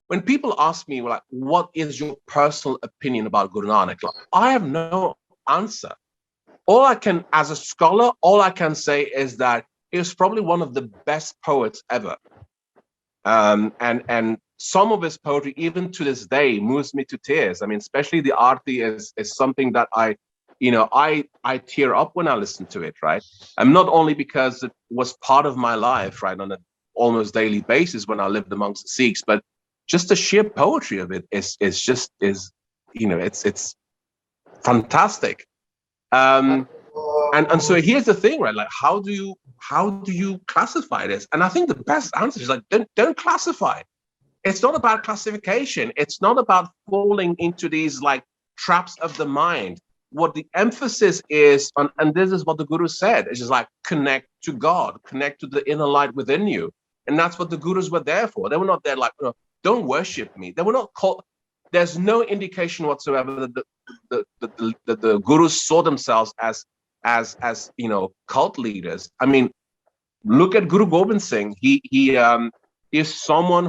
when people ask me, like, what is your personal opinion about Guru Nanak? Like, I have no answer. As a scholar, all I can say is that he was probably one of the best poets ever. And some of his poetry, even to this day, moves me to tears. I mean, especially the Aarti is something that I tear up when I listen to it, right? And not only because it was part of my life, right, on an almost daily basis when I lived amongst the Sikhs, but just the sheer poetry of it is fantastic. And so here's the thing, right? Like, how do you classify this? And I think the best answer is like, don't classify. It's not about classification. It's not about falling into these like traps of the mind. What the emphasis is on, and this is what the Guru said, is just like connect to God, connect to the inner light within you. And that's what the Gurus were there for. They were not there like, don't worship me. They were not called. There's no indication whatsoever that the Gurus saw themselves as cult leaders. I mean, look at Guru Gobind Singh. He is someone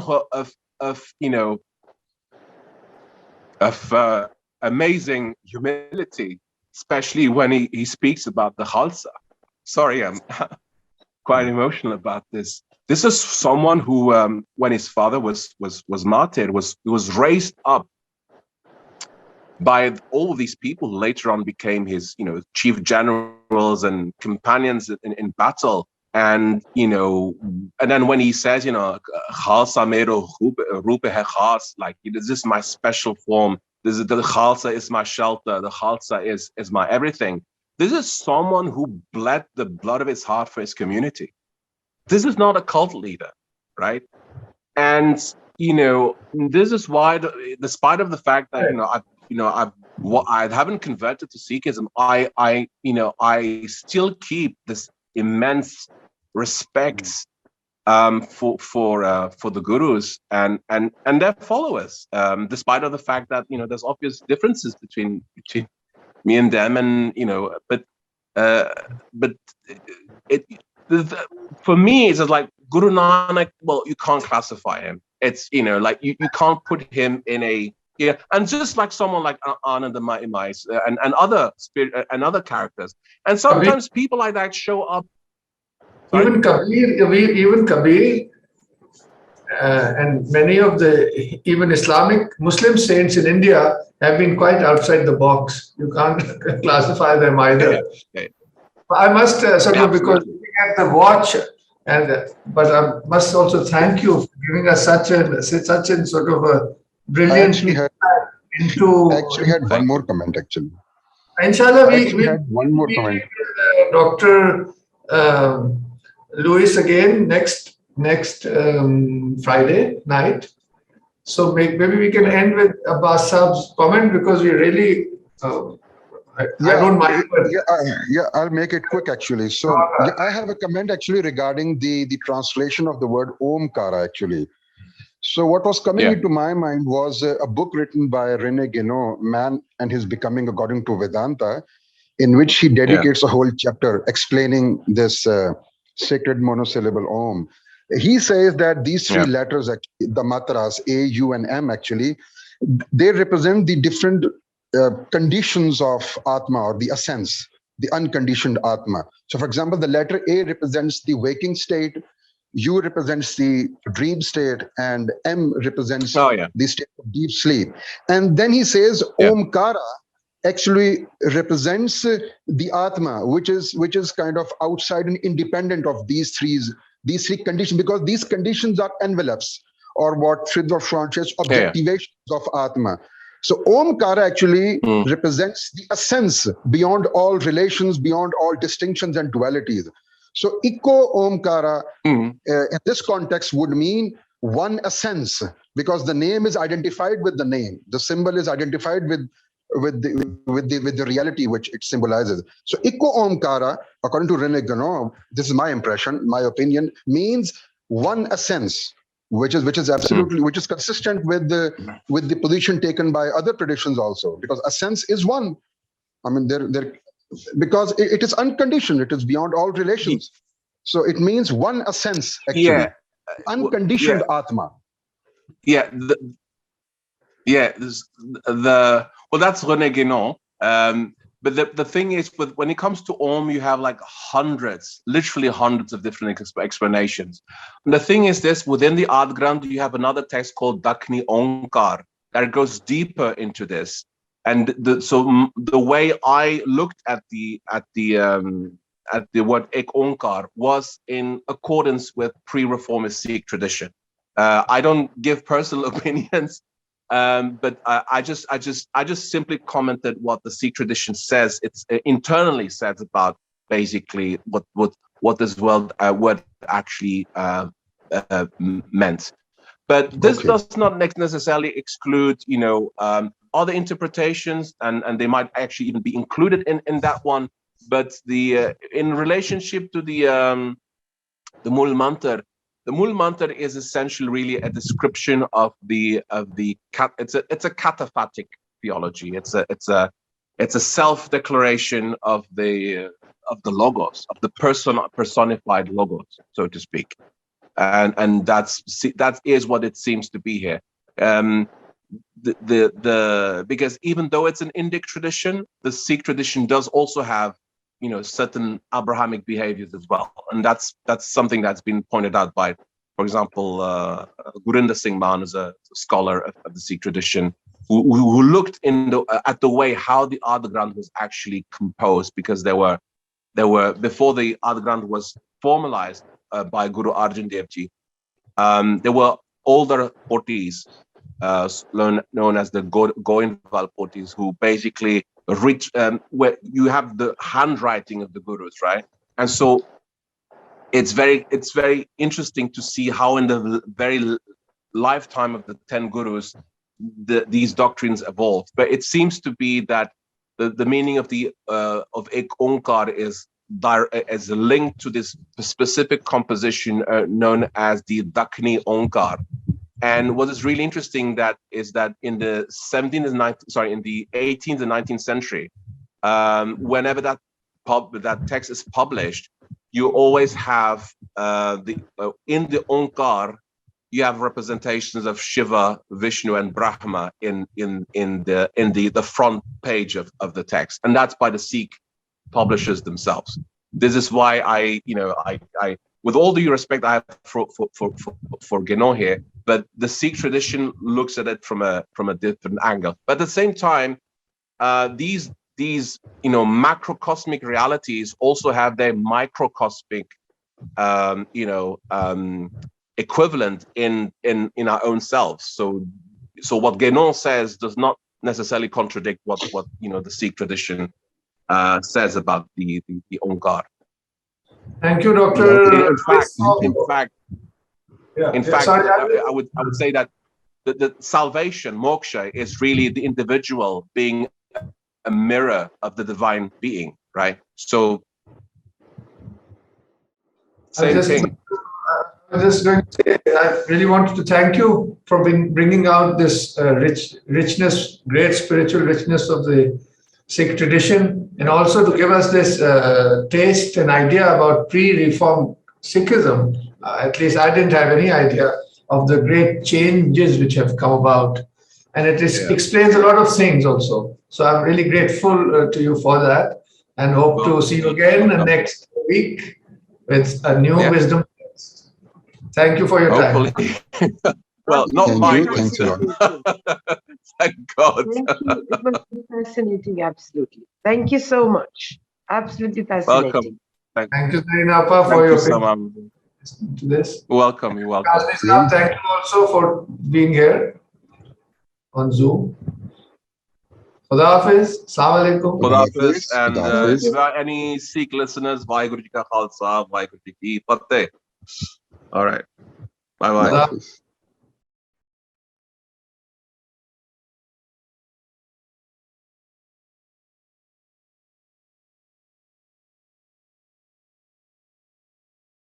amazing humility, especially when he speaks about the Khalsa. Sorry, I'm quite emotional about this. This is someone who, when his father was martyred, was raised up by all these people who later on became his, chief generals and companions in battle. And, and then when he says, Khalsa mero rupe hai khas, like, this is my special form. This is the Khalsa is my shelter. The Khalsa is my everything. This is someone who bled the blood of his heart for his community. This is not a cult leader, right? And, this is why, despite of the fact that, I haven't converted to Sikhism, I still keep this immense respect for the gurus and their followers, despite of the fact that there's obvious differences between me and them, and but it for me it's just like Guru Nanak. Well, you can't classify him. It's like you can't put him in a and just like someone like Anand the Mighty Mice and other spirit and other characters, and sometimes people like that show up. Sorry? Even Kabir, and many of the even Islamic Muslim saints in India have been quite outside the box. You can't classify them either. Yeah. I must because looking at the watch, but I must also thank you for giving us such a sort of a brilliant actually had one more comment actually. Inshallah, we had one more comment. Dr. Lewis again next Friday night. So maybe we can end with Abbas Saab's comment, because we really I don't mind. I'll make it quick actually. So I have a comment actually regarding the translation of the word Omkara actually. So what was coming into my mind was a book written by René Guénon, Man and His Becoming According to Vedanta, in which he dedicates a whole chapter explaining this sacred monosyllable Om. He says that these three letters, actually, the matras A, U, and M, actually, they represent the different conditions of Atma, or the essence, the unconditioned Atma. So, for example, the letter A represents the waking state, U represents the dream state, and M represents the state of deep sleep. And then he says Omkara actually represents the Atma, which is kind of outside and independent of these three conditions, because these conditions are envelopes, or what Fridtjof Schwann says, objectivations of Atma. So Omkara actually represents the essence beyond all relations, beyond all distinctions and dualities. So Iko Omkara in this context would mean one essence, because the name is identified with the name. The symbol is identified with the reality which it symbolizes. So Iko Omkara, according to René Guénon, this is my impression, my opinion, means one essence, which is absolutely which is consistent with the position taken by other traditions also, because essence is one. I mean, because it is unconditioned, it is beyond all relations. So it means one essence, actually, unconditioned Atma. Well, that's René Guénon. But the thing is, when it comes to Om, you have like literally hundreds of different explanations. And the thing is this, within the Ardgrand, you have another text called Dakhni Omkar that goes deeper into this. And so the way I looked at the word Ek Onkar was in accordance with pre-reformist Sikh tradition. I don't give personal opinions, but I just simply commented what the Sikh tradition says. It's internally says about basically what this word actually meant. But this does not necessarily exclude, other interpretations, and they might actually even be included in that one. But in relationship to the Mulmantar, the Mulmantar is essentially really a description of it's a cataphatic theology. It's a self-declaration of the logos, of the personified logos, so to speak. And that is what it seems to be here. because even though it's an Indic tradition, the Sikh tradition does also have, you know, certain Abrahamic behaviors as well, and that's something that's been pointed out by, for example, Gurinder Singh Man is a scholar of the Sikh tradition who looked at the way how the Adi Granth was actually composed, because there were before the Adi Granth was formalized by Guru Arjan Dev Ji, there were older potis known as the Goindwal potis, who basically where you have the handwriting of the gurus, right? And so it's very interesting to see how in the very lifetime of the 10 gurus these doctrines evolved. But it seems to be that the meaning of the of Ek Onkar is linked to this specific composition known as the Dakhni Omkar. And what is really interesting is that in the 18th and 19th century, whenever that text is published, you always have in the Omkar, you have representations of Shiva, Vishnu, and Brahma in the front page of the text, and that's by the Sikh publishers themselves. This is why I with all due respect I have for Guénon here, but the Sikh tradition looks at it from a different angle. But at the same time, these macrocosmic realities also have their microcosmic equivalent in our own selves. So what Guénon says does not necessarily contradict what the Sikh tradition says about the Omkar. Thank you, Dr. In fact, I would say that the salvation, moksha, is really the individual being a mirror of the divine being, right? So, same thing. I was just going to say, I really wanted to thank you for bringing out this richness, great spiritual richness of the Sikh tradition, and also to give us this taste and idea about pre-reform Sikhism. At least I didn't have any idea of the great changes which have come about. And it explains a lot of things also. So I'm really grateful to you for that, and hope to see you again next week with a new wisdom. Thank you for your time. Well, not mine. Thank you. Thank God. Thank you. It was fascinating, absolutely. Thank you so much. Absolutely fascinating. Welcome. Thank you, Zainapa, for your to this. Welcome. You're welcome. Thank you also for being here on Zoom. Khuda Hafiz. Assalamu alaikum. Khuda Hafiz. And if there are any Sikh listeners, Vaheguru Ji Ka Khalsa, Vaheguru Ji Ki Fateh. All right. Bye-bye.